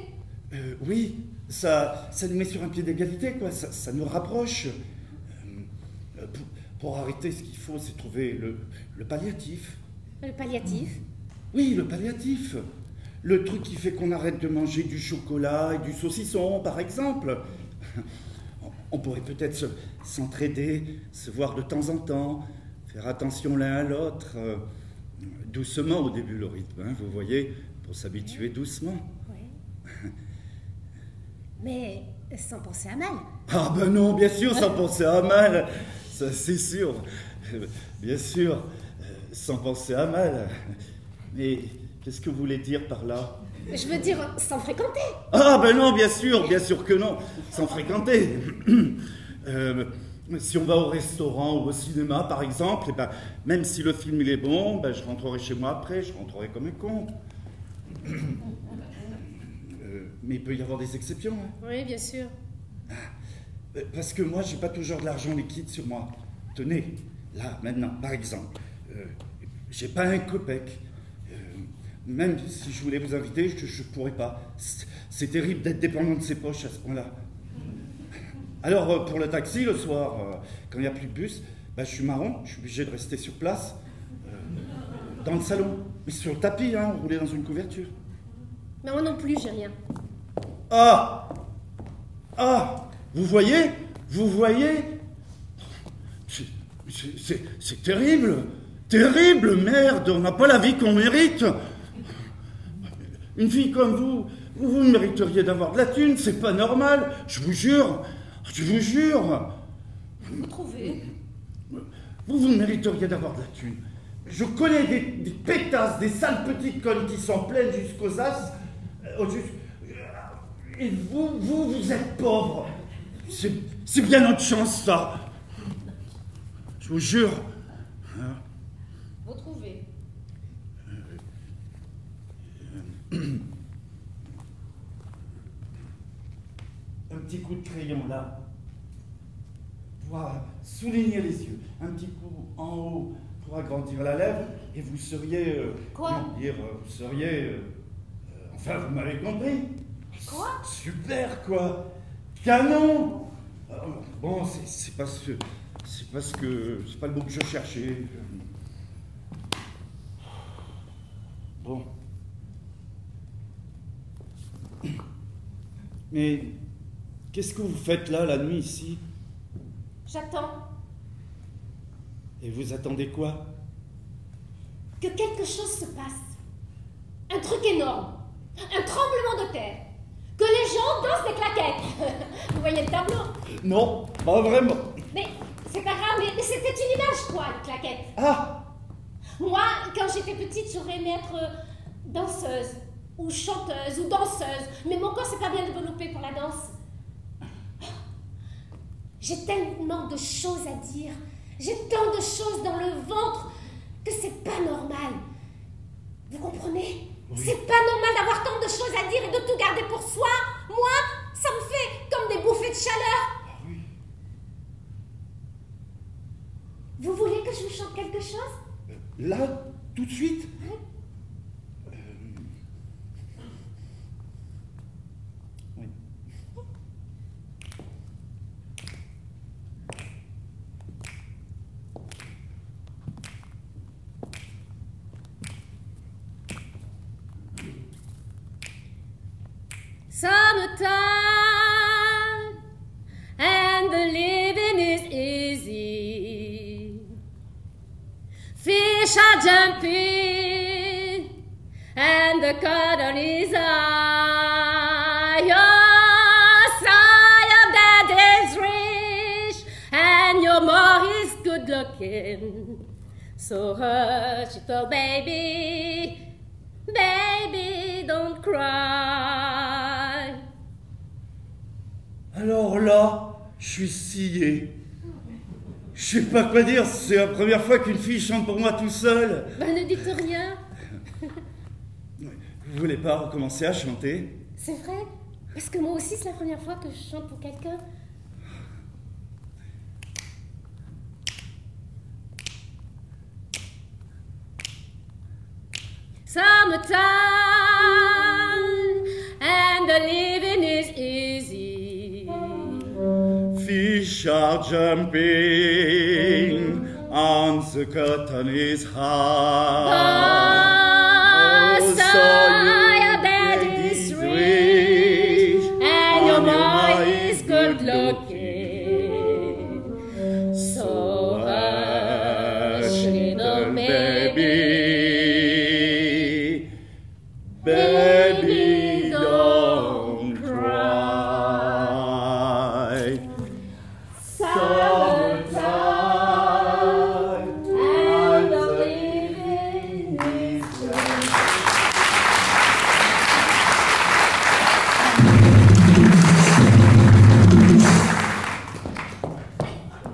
Oui, ça nous met sur un pied d'égalité, quoi. Ça nous rapproche. Pour arrêter, ce qu'il faut, c'est trouver le palliatif. Le palliatif? Oui, le palliatif. Le truc qui fait qu'on arrête de manger du chocolat et du saucisson, par exemple. On pourrait peut-être s'entraider, se voir de temps en temps, faire attention l'un à l'autre. Doucement au début, le rythme, hein, vous voyez, pour s'habituer doucement. Oui. Mais sans penser à mal. Ah ben non, bien sûr, sans penser à mal. Ça, c'est sûr. Bien sûr, sans penser à mal. Mais qu'est-ce que vous voulez dire par là? Je veux dire, sans fréquenter. Ah ben non, bien sûr que non, sans fréquenter. Si on va au restaurant ou au cinéma, par exemple, et ben, même si le film il est bon, ben, je rentrerai chez moi après, je rentrerai comme un con. Mais il peut y avoir des exceptions. Hein. Oui, bien sûr. Parce que moi, j'ai pas toujours de l'argent liquide sur moi. Tenez, là, maintenant, par exemple, j'ai pas un copec. Même si je voulais vous inviter, je pourrais pas. C'est terrible d'être dépendant de ses poches à ce point-là. Alors, pour le taxi, le soir, quand il n'y a plus de bus, ben, je suis marron, je suis obligé de rester sur place, dans le salon. Mais sur le tapis, hein, roulé dans une couverture. Mais moi non plus, j'ai rien. Ah! Vous voyez? C'est terrible! Terrible, merde! On n'a pas la vie qu'on mérite! Une fille comme vous mériteriez d'avoir de la thune, c'est pas normal, je vous jure! Vous trouvez? Vous mériteriez d'avoir de la thune. Je connais des pétasses, des sales petites connes qui sont pleines jusqu'aux as. Et vous êtes pauvre. C'est bien notre chance, ça. Je vous jure. Vous trouvez? Un petit coup de crayon, là. Voilà, souligner les yeux. Un petit coup en haut pour agrandir la lèvre. Et vous seriez... Quoi? Comment dire, vous seriez... enfin, vous m'avez compris. Quoi? Super, quoi. Canon. Bon, c'est pas le mot que je cherchais. Bon. Mais qu'est-ce que vous faites là, la nuit, ici? J'attends Et vous attendez quoi? que quelque chose se passe. Un truc énorme. Un tremblement de terre. Que les gens dansent des claquettes. Vous voyez le tableau? Non, pas vraiment. Mais c'est pas grave, mais c'était une image, quoi, les claquettes. Ah! Moi, quand j'étais petite, j'aurais aimé être danseuse, ou chanteuse, ou danseuse. Mais mon corps s'est pas bien développé pour la danse. J'ai tellement de choses à dire. J'ai tant de choses dans le ventre que c'est pas normal. Vous comprenez? Oui. C'est pas normal d'avoir tant de choses à dire et de tout garder pour soi. Moi, ça me fait comme des bouffées de chaleur. Ah oui. Vous voulez que je vous chante quelque chose? Là, tout de suite? Oui. Oui. Summertime and the living is easy. Fish are jumping and the cotton is high. Your dad is rich and your mom is good looking. So hush, little baby, baby, don't cry. Alors là, je suis scié. Je sais pas quoi dire, c'est la première fois qu'une fille chante pour moi tout seul. Ben, ne dites rien. Vous voulez pas recommencer à chanter? C'est vrai? Parce que moi aussi, c'est la première fois que je chante pour quelqu'un. Summertime and the living is easy. Fish are jumping and the cotton is high. Oh, so your dad is rich and your mom is good looking. So hush, little baby. Baby, don't cry. Summertime and the living is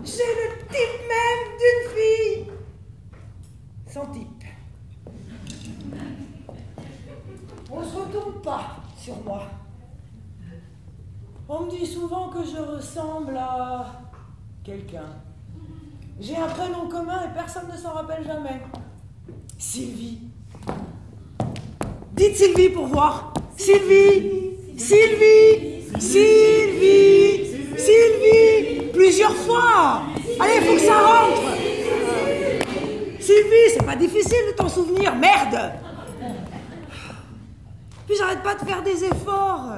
J'ai le type même d'une fille. Son type. On se retourne pas sur moi. On me dit souvent que je ressemble à quelqu'un. J'ai un prénom commun et personne ne s'en rappelle jamais. Sylvie. Dites Sylvie pour voir. Sylvie. Sylvie. Sylvie. Sylvie. Plusieurs fois. Allez, faut que ça rentre. Sylvie, c'est pas difficile de t'en souvenir. Merde. Puis j'arrête pas de faire des efforts.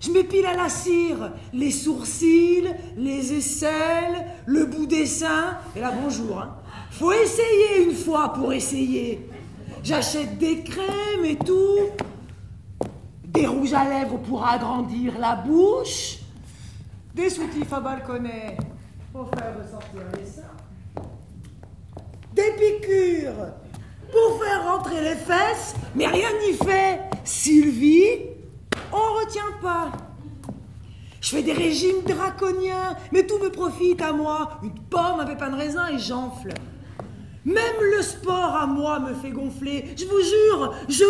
Je m'épile à la cire, les sourcils, les aisselles, le bout des seins. Et là, bonjour. Hein. Faut essayer une fois pour essayer. J'achète des crèmes et tout. Des rouges à lèvres pour agrandir la bouche. Des soutifs à balconnet pour faire ressortir les seins. Des piqûres pour faire rentrer les fesses, mais rien n'y fait. Sylvie, on retient pas. Je fais des régimes draconiens, mais tout me profite à moi. Une pomme, un pépin de raisin et j'enfle. Même le sport à moi me fait gonfler. Je vous jure, je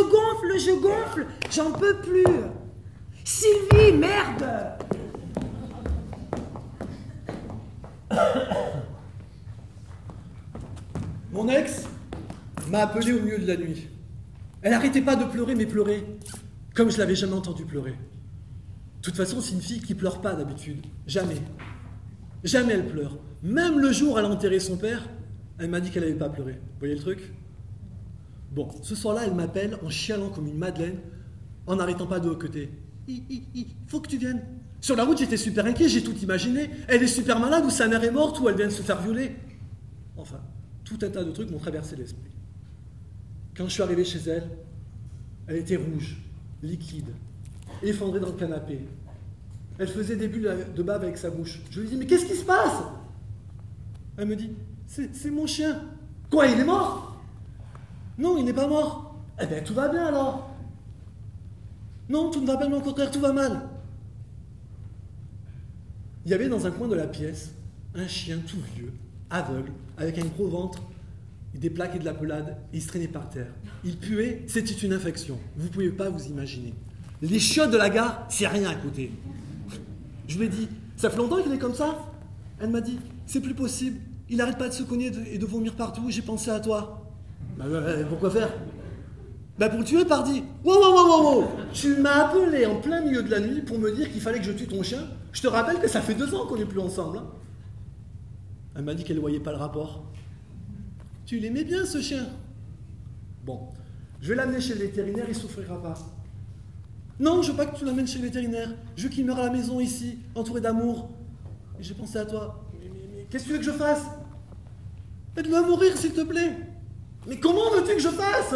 gonfle, j'en peux plus. Sylvie, merde. Mon ex m'a appelé au milieu de la nuit. Elle n'arrêtait pas de pleurer, mais pleurer comme je l'avais jamais entendu pleurer. De toute façon, c'est une fille qui pleure pas d'habitude. Jamais. Jamais elle pleure. Même le jour où elle a enterré son père, elle m'a dit qu'elle n'avait pas pleuré. Vous voyez le truc? Bon, ce soir-là, elle m'appelle en chialant comme une madeleine, en n'arrêtant pas de hoqueter. Faut que tu viennes. Sur la route, j'étais super inquiet, j'ai tout imaginé. Elle est super malade, ou sa mère est morte, ou elle vient de se faire violer. Enfin, tout un tas de trucs m'ont traversé l'esprit. Quand je suis arrivé chez elle, elle était rouge, liquide, effondrée dans le canapé. Elle faisait des bulles de bave avec sa bouche. Je lui dis, mais qu'est-ce qui se passe? Elle me dit, c'est mon chien. Quoi, il est mort? Non, il n'est pas mort. Eh bien, tout va bien alors. Non, tout ne va pas bien, au contraire, tout va mal. Il y avait dans un coin de la pièce un chien tout vieux, aveugle, avec un gros ventre, des plaques et de la pelade, et il se traînait par terre. Il puait, c'était une infection. Vous ne pouvez pas vous imaginer. Les chiottes de la gare, c'est rien à côté. Je lui ai dit, ça fait longtemps qu'il est comme ça? Elle m'a dit, c'est plus possible. Il n'arrête pas de se cogner et de vomir partout, j'ai pensé à toi. Pourquoi faire? Pour le tuer, pardi. Wow. Tu m'as appelé en plein milieu de la nuit pour me dire qu'il fallait que je tue ton chien. Je te rappelle que ça fait 2 ans qu'on n'est plus ensemble. Hein. Elle m'a dit qu'elle ne voyait pas le rapport. Tu l'aimais bien, ce chien? Bon, je vais l'amener chez le vétérinaire, il ne souffrira pas. Non, je veux pas que tu l'amènes chez le vétérinaire. Je veux qu'il meure à la maison, ici, entouré d'amour. Et j'ai pensé à toi. Mais qu'est-ce que tu veux que je fasse? Aide-le à mourir, s'il te plaît. Mais comment veux-tu que je fasse?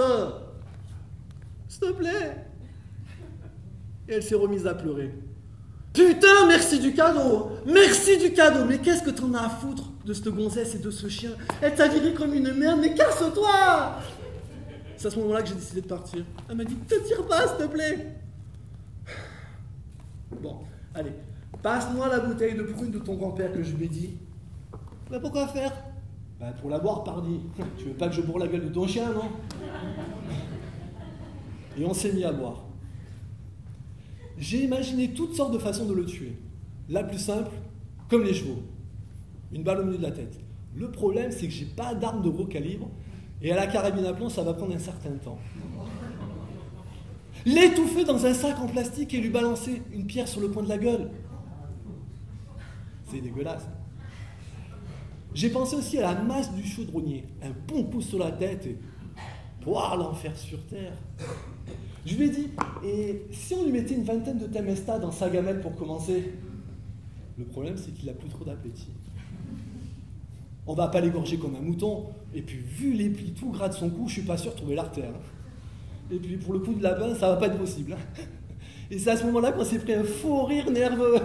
S'il te plaît. Et elle s'est remise à pleurer. Putain, merci du cadeau. Merci du cadeau. Mais qu'est-ce que t'en as à foutre de cette gonzesse et de ce chien? Elle t'a viré comme une merde, mais casse-toi. C'est à ce moment-là que j'ai décidé de partir. Elle m'a dit, te tire pas, s'il te plaît. Bon, allez, passe-moi la bouteille de prune de ton grand-père que je lui ai dit. Pourquoi faire? Pour la boire, pardi. Tu veux pas que je bourre la gueule de ton chien, non? Et on s'est mis à boire. J'ai imaginé toutes sortes de façons de le tuer. La plus simple, comme les chevaux. Une balle au milieu de la tête. Le problème, c'est que j'ai pas d'arme de gros calibre, et à la carabine à plomb, ça va prendre un certain temps. L'étouffer dans un sac en plastique et lui balancer une pierre sur le coin de la gueule. C'est dégueulasse. J'ai pensé aussi à la masse du chaudronnier. Un bon coup sur la tête et l'enfer sur terre. Je lui ai dit, et si on lui mettait une vingtaine de Temesta dans sa gamelle pour commencer? Le problème, c'est qu'il n'a plus trop d'appétit. On va pas l'égorger comme un mouton, et puis vu les plis tout gras de son cou, je suis pas sûr de trouver l'artère. Et puis pour le coup de lapin, ça va pas être possible. Et c'est à ce moment-là qu'on s'est pris un faux rire nerveux.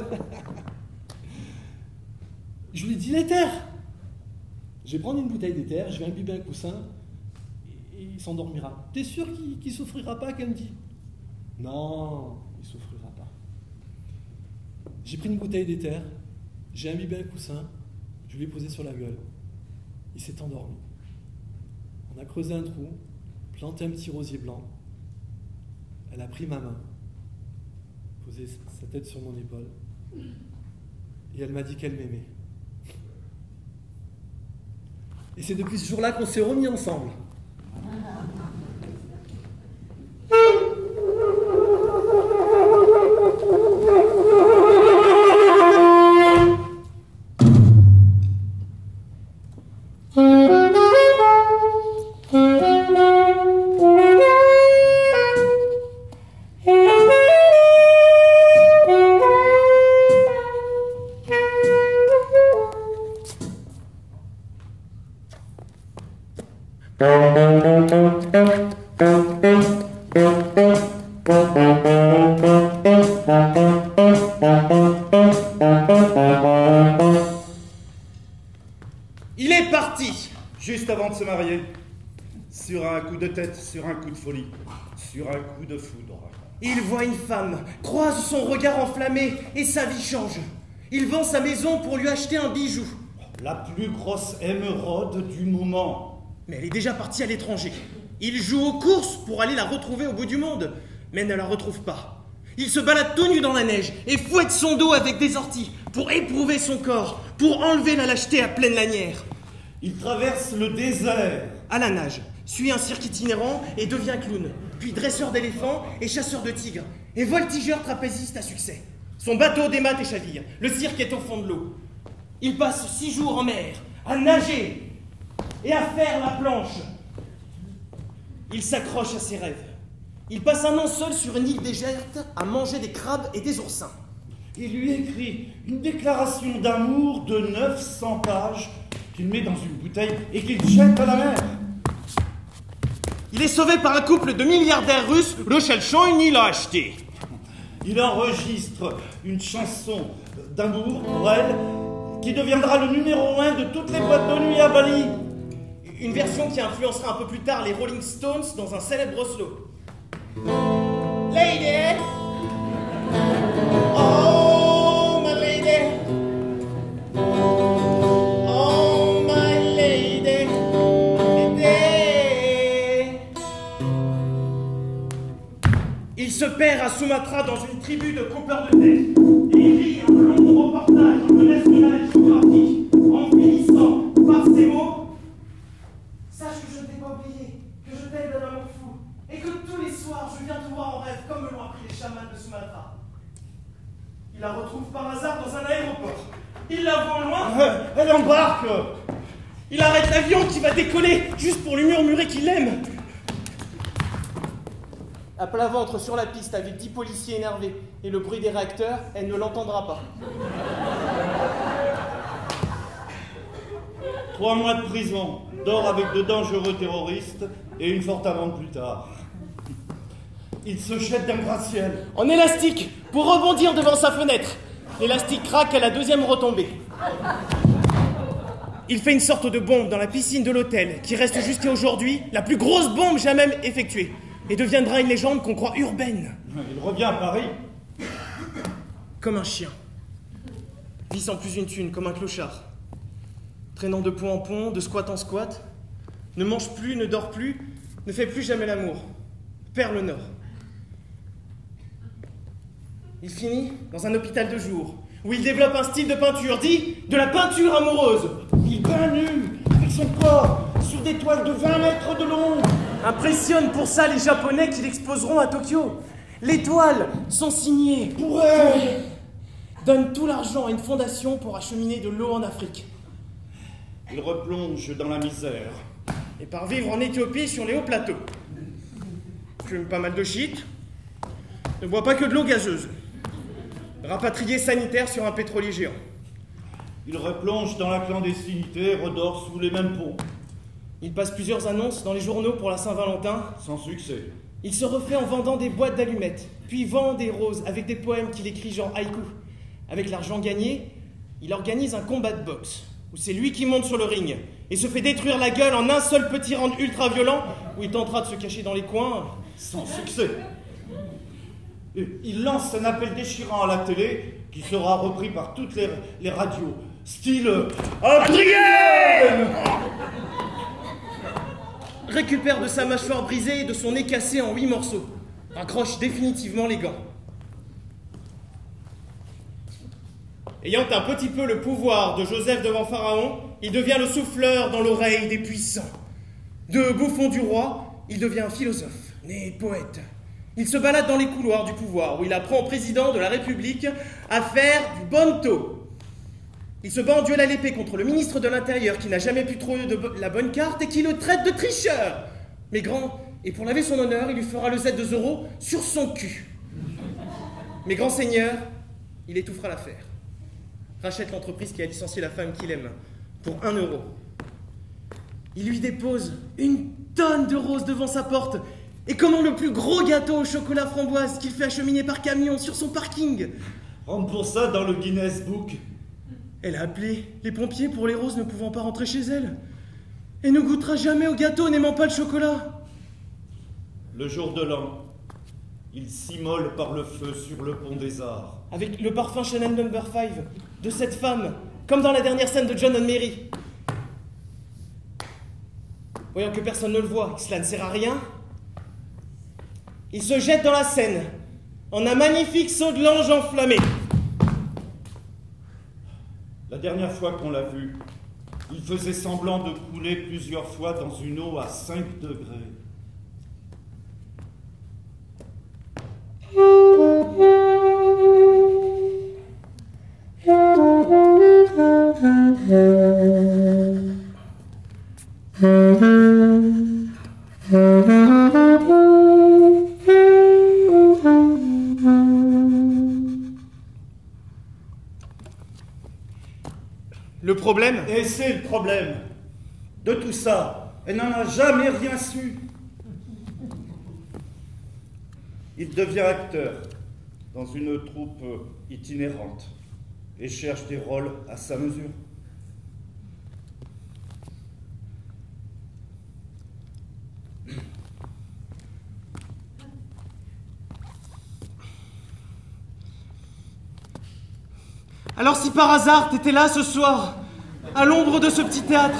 Je lui ai dit l'éther. Je vais prendre une bouteille d'éther, je vais imbiber un coussin, et il s'endormira. T'es sûr qu'il souffrira pas, qu'elle me dit? Non, il souffrira pas. J'ai pris une bouteille d'éther, j'ai imbibé un coussin, je lui ai posé sur la gueule. Il s'est endormi. On a creusé un trou, planté un petit rosier blanc. Elle a pris ma main, posé sa tête sur mon épaule, et elle m'a dit qu'elle m'aimait. Et c'est depuis ce jour-là qu'on s'est remis ensemble. Il est parti, juste avant de se marier, sur un coup de tête, sur un coup de folie, sur un coup de foudre. Il voit une femme, croise son regard enflammé et sa vie change. Il vend sa maison pour lui acheter un bijou. La plus grosse émeraude du moment. Mais elle est déjà partie à l'étranger. Il joue aux courses pour aller la retrouver au bout du monde, mais ne la retrouve pas. Il se balade tout nu dans la neige et fouette son dos avec des orties pour éprouver son corps, pour enlever la lâcheté à pleine lanière. Il traverse le désert. À la nage, suit un cirque itinérant et devient clown, puis dresseur d'éléphants et chasseur de tigres, et voltigeur trapéziste à succès. Son bateau démate et chavire, le cirque est au fond de l'eau. Il passe 6 jours en mer, à nager et à faire la planche. Il s'accroche à ses rêves. Il passe un an seul sur une île déserte à manger des crabes et des oursins. Il lui écrit une déclaration d'amour de 900 pages qu'il met dans une bouteille et qu'il jette à la mer. Il est sauvé par un couple de milliardaires russes, le Chelchon, il l'a acheté. Il enregistre une chanson d'amour pour elle qui deviendra le numéro 1 de toutes les boîtes de nuit à Bali. Une version qui influencera un peu plus tard les Rolling Stones dans un célèbre slow. Lady, oh my lady, oh my lady, lady. Il se perd à Sumatra dans une tribu de coupeurs de terre et il lit un long reportage dans le National Geographic en finissant par ces mots: sache que je ne t'ai pas oublié, que je t'aime d'un amour fou, et que tous les soirs je viens te voir en rêve comme me l'ont appris les chamans de Sumatra. Il la retrouve par hasard dans un aéroport. Il la voit au loin. Elle embarque. Il arrête l'avion qui va décoller juste pour lui murmurer qu'il l'aime. À plat ventre sur la piste avec 10 policiers énervés et le bruit des réacteurs, elle ne l'entendra pas. 3 mois de prison, dort avec de dangereux terroristes et une forte amende plus tard. Il se jette d'un gratte-ciel. En élastique, pour rebondir devant sa fenêtre. L'élastique craque à la deuxième retombée. Il fait une sorte de bombe dans la piscine de l'hôtel, qui reste jusqu'à aujourd'hui la plus grosse bombe jamais effectuée, et deviendra une légende qu'on croit urbaine. Il revient à Paris. Comme un chien. Vit sans plus une thune, comme un clochard. Traînant de pont en pont, de squat en squat. Ne mange plus, ne dort plus, ne fait plus jamais l'amour. Perd le nord. Il finit dans un hôpital de jour, où il développe un style de peinture, dit de la peinture amoureuse. Il peint nu, avec son corps, sur des toiles de 20 mètres de long. Impressionne pour ça les Japonais qui l'exposeront à Tokyo. Les toiles sont signées Pour elle. Donne tout l'argent à une fondation pour acheminer de l'eau en Afrique. Il replonge dans la misère. Et part vivre en Éthiopie sur les hauts plateaux. Fume pas mal de shit. Ne boit pas que de l'eau gazeuse. Rapatrié sanitaire sur un pétrolier géant. Il replonge dans la clandestinité, redort sous les mêmes ponts. Il passe plusieurs annonces dans les journaux pour la Saint-Valentin. Sans succès. Il se refait en vendant des boîtes d'allumettes, puis vend des roses avec des poèmes qu'il écrit genre haïku. Avec l'argent gagné, il organise un combat de boxe, où c'est lui qui monte sur le ring, et se fait détruire la gueule en un seul petit round ultra violent, où il tentera de se cacher dans les coins. Sans succès. Et il lance un appel déchirant à la télé, qui sera repris par toutes les radios. Style Adrien. Récupère de sa mâchoire brisée et de son nez cassé en 8 morceaux. Raccroche définitivement les gants. Ayant un petit peu le pouvoir de Joseph devant Pharaon, il devient le souffleur dans l'oreille des puissants. De bouffon du roi, il devient philosophe, né poète. Il se balade dans les couloirs du pouvoir, où il apprend au président de la République à faire du bonto. Il se bat en duel à l'épée contre le ministre de l'Intérieur qui n'a jamais pu trouver la bonne carte et qui le traite de tricheur. Mais grand, et pour laver son honneur, il lui fera le Z de Zorro sur son cul. Mais grand seigneur, il étouffera l'affaire. Rachète l'entreprise qui a licencié la femme qu'il aime pour 1 euro. Il lui dépose une tonne de roses devant sa porte et commande le plus gros gâteau au chocolat framboise qu'il fait acheminer par camion sur son parking. Rentre pour ça dans le Guinness Book. Elle a appelé les pompiers pour les roses ne pouvant pas rentrer chez elle. Et ne goûtera jamais au gâteau n'aimant pas le chocolat. Le jour de l'an, il s'immole par le feu sur le pont des Arts. Avec le parfum Chanel No. 5 de cette femme, comme dans la dernière scène de John and Mary. Voyant que personne ne le voit, que cela ne sert à rien, il se jette dans la Seine, en un magnifique saut de l'ange enflammé. La dernière fois qu'on l'a vu, il faisait semblant de couler plusieurs fois dans une eau à 5 degrés. Le problème? Et c'est le problème. De tout ça, elle n'en a jamais rien su. Il devient acteur dans une troupe itinérante et cherche des rôles à sa mesure. Alors si par hasard t'étais là ce soir, à l'ombre de ce petit théâtre,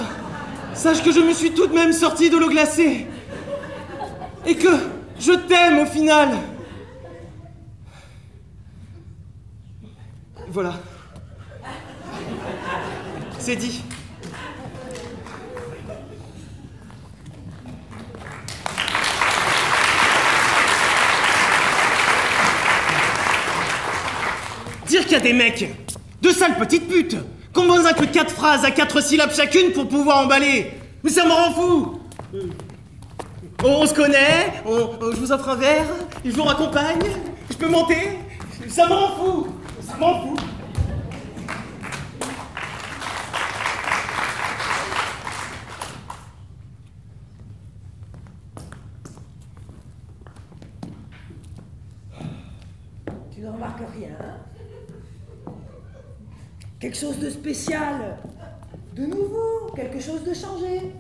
sache que je me suis tout de même sorti de l'eau glacée. Et que je t'aime au final. Voilà. C'est dit. Dire qu'il y a des mecs, de sales petites putes, qu'on besoin que 4 phrases à 4 syllabes chacune pour pouvoir emballer. Mais ça me rend fou. On se connaît, je vous offre un verre, je vous raccompagne, je peux monter. Ça me rend fou. Ça me rend fou. Tu ne remarques rien, hein? Quelque chose de spécial, de nouveau, quelque chose de changé.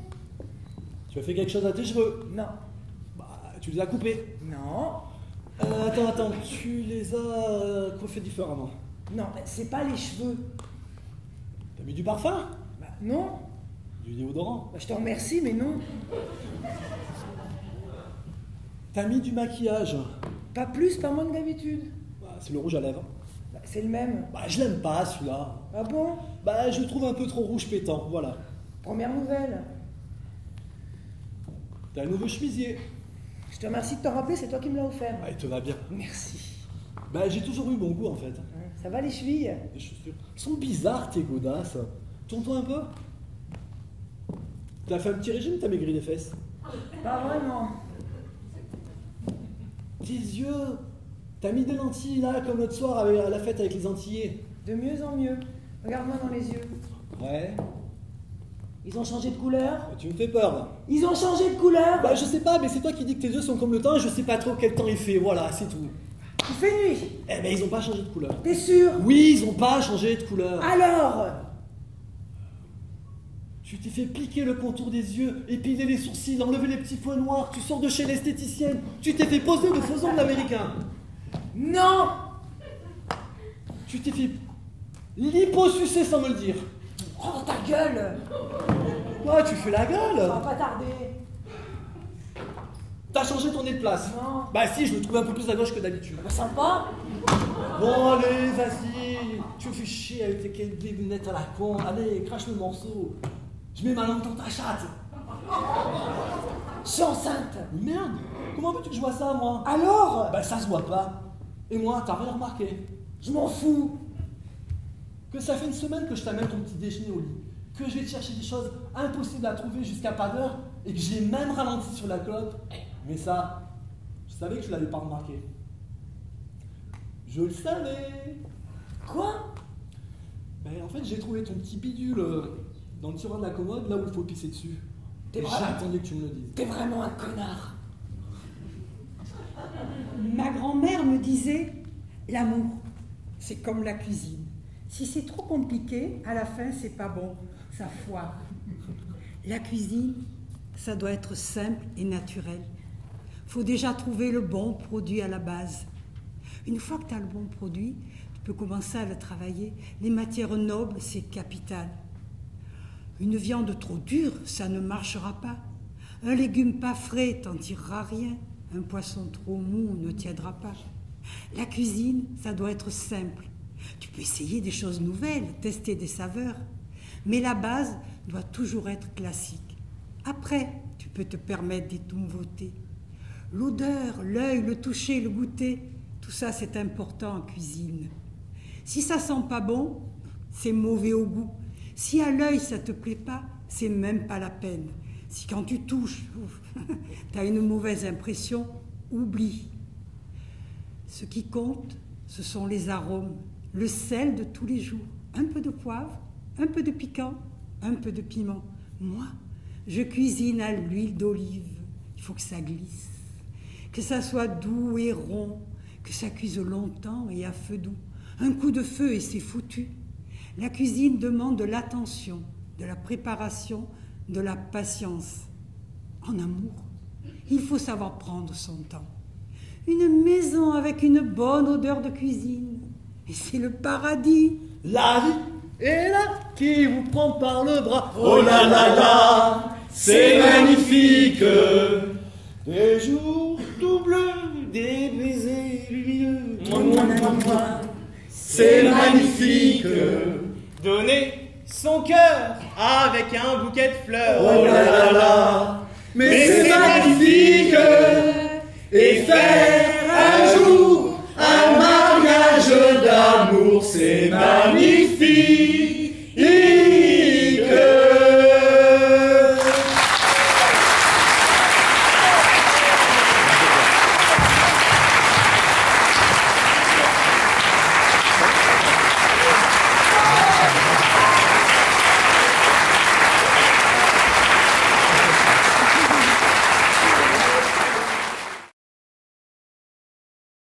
Tu as fait quelque chose à tes cheveux? Non. Bah, tu les as coupés. Non. Attends, tu les as coiffés différemment. Non, c'est pas les cheveux. T'as mis du parfum? Bah, non. Du déodorant? Bah, je te remercie, mais non. T'as mis du maquillage? Pas plus, pas moins que d'habitude. Bah, c'est le rouge à lèvres. Bah, c'est le même. Bah, je l'aime pas celui-là. Ah bon? Bah, je le trouve un peu trop rouge pétant, voilà. Première nouvelle. T'as un nouveau chemisier. Je te remercie de t'en rappeler, c'est toi qui me l'as offert. Ah, il te va bien. Merci. Bah, j'ai toujours eu bon goût en fait. Ça va les chevilles? Les chaussures sont bizarres tes godasses. Tourne-toi un peu. T'as fait un petit régime, t'as maigri les fesses? Pas vraiment. Tes yeux. T'as mis des lentilles là, comme l'autre soir à la fête avec les Antillais. De mieux en mieux. Regarde-moi dans les yeux. Ouais. Ils ont changé de couleur? Tu me fais peur là. Ils ont changé de couleur? Bah, je sais pas, mais c'est toi qui dis que tes yeux sont comme le temps et je sais pas trop quel temps il fait. Voilà, c'est tout. Il fait nuit. Eh ben, ils ont pas changé de couleur. T'es sûr? Oui, ils ont pas changé de couleur. Alors? Tu t'es fait piquer le contour des yeux, épiler les sourcils, enlever les petits points noirs, tu sors de chez l'esthéticienne, tu t'es fait poser de faux ongles américains. Non! Tu t'es fait liposucer sans me le dire. Oh, ta gueule! Quoi, tu fais la gueule? Ça va pas tarder. T'as changé ton nez de place. Non. Bah si, je le trouve un peu plus à gauche que d'habitude. Bah, sympa. Bon, allez, vas-y. Tu me fais chier avec tes lunettes à la con. Allez, crache le morceau. Je mets ma langue dans ta chatte. Je suis enceinte. Merde, comment veux-tu que je vois ça, moi? Alors? Bah ça se voit pas. Et moi, t'as rien remarqué? Je m'en fous. Que ça fait une semaine que je t'amène ton petit déjeuner au lit, que je vais te chercher des choses impossibles à trouver jusqu'à pas d'heure, et que j'ai même ralenti sur la clope. Mais ça, je savais que tu l'avais pas remarqué. Je le savais. Quoi? Ben, en fait, j'ai trouvé ton petit bidule dans le tiroir de la commode, là où il faut pisser dessus. T'es Et vrai? j'attendais que tu me le dises. T'es vraiment un connard. Ma grand-mère me disait, l'amour, c'est comme la cuisine. Si c'est trop compliqué, à la fin, c'est pas bon, ça foire. La cuisine, ça doit être simple et naturel. Faut déjà trouver le bon produit à la base. Une fois que tu as le bon produit, tu peux commencer à le travailler. Les matières nobles, c'est capital. Une viande trop dure, ça ne marchera pas. Un légume pas frais, t'en tireras rien. Un poisson trop mou ne tiendra pas. La cuisine, ça doit être simple. Tu peux essayer des choses nouvelles, tester des saveurs. Mais la base doit toujours être classique. Après, tu peux te permettre des nouveautés. L'odeur, l'œil, le toucher, le goûter, tout ça c'est important en cuisine. Si ça sent pas bon, c'est mauvais au goût. Si à l'œil ça te plaît pas, c'est même pas la peine. Si quand tu touches, tu as une mauvaise impression, oublie. Ce qui compte, ce sont les arômes, le sel de tous les jours. Un peu de poivre, Un peu de piquant, un peu de piment. Moi, je cuisine à l'huile d'olive. Il faut que ça glisse, que ça soit doux et rond, que ça cuise longtemps et à feu doux. Un coup de feu et c'est foutu. La cuisine demande de l'attention, de la préparation, de la patience. En amour, il faut savoir prendre son temps. Une maison avec une bonne odeur de cuisine, et c'est le paradis. La vie est là qui vous prend par le bras. Oh là là là, c'est magnifique. Des jours tout bleus, des baisers lumineux. C'est magnifique. Donner son cœur avec un bouquet de fleurs. Oh là là là, mais c'est magnifique. Et faire un jour un mariage d'amour, c'est magnifique.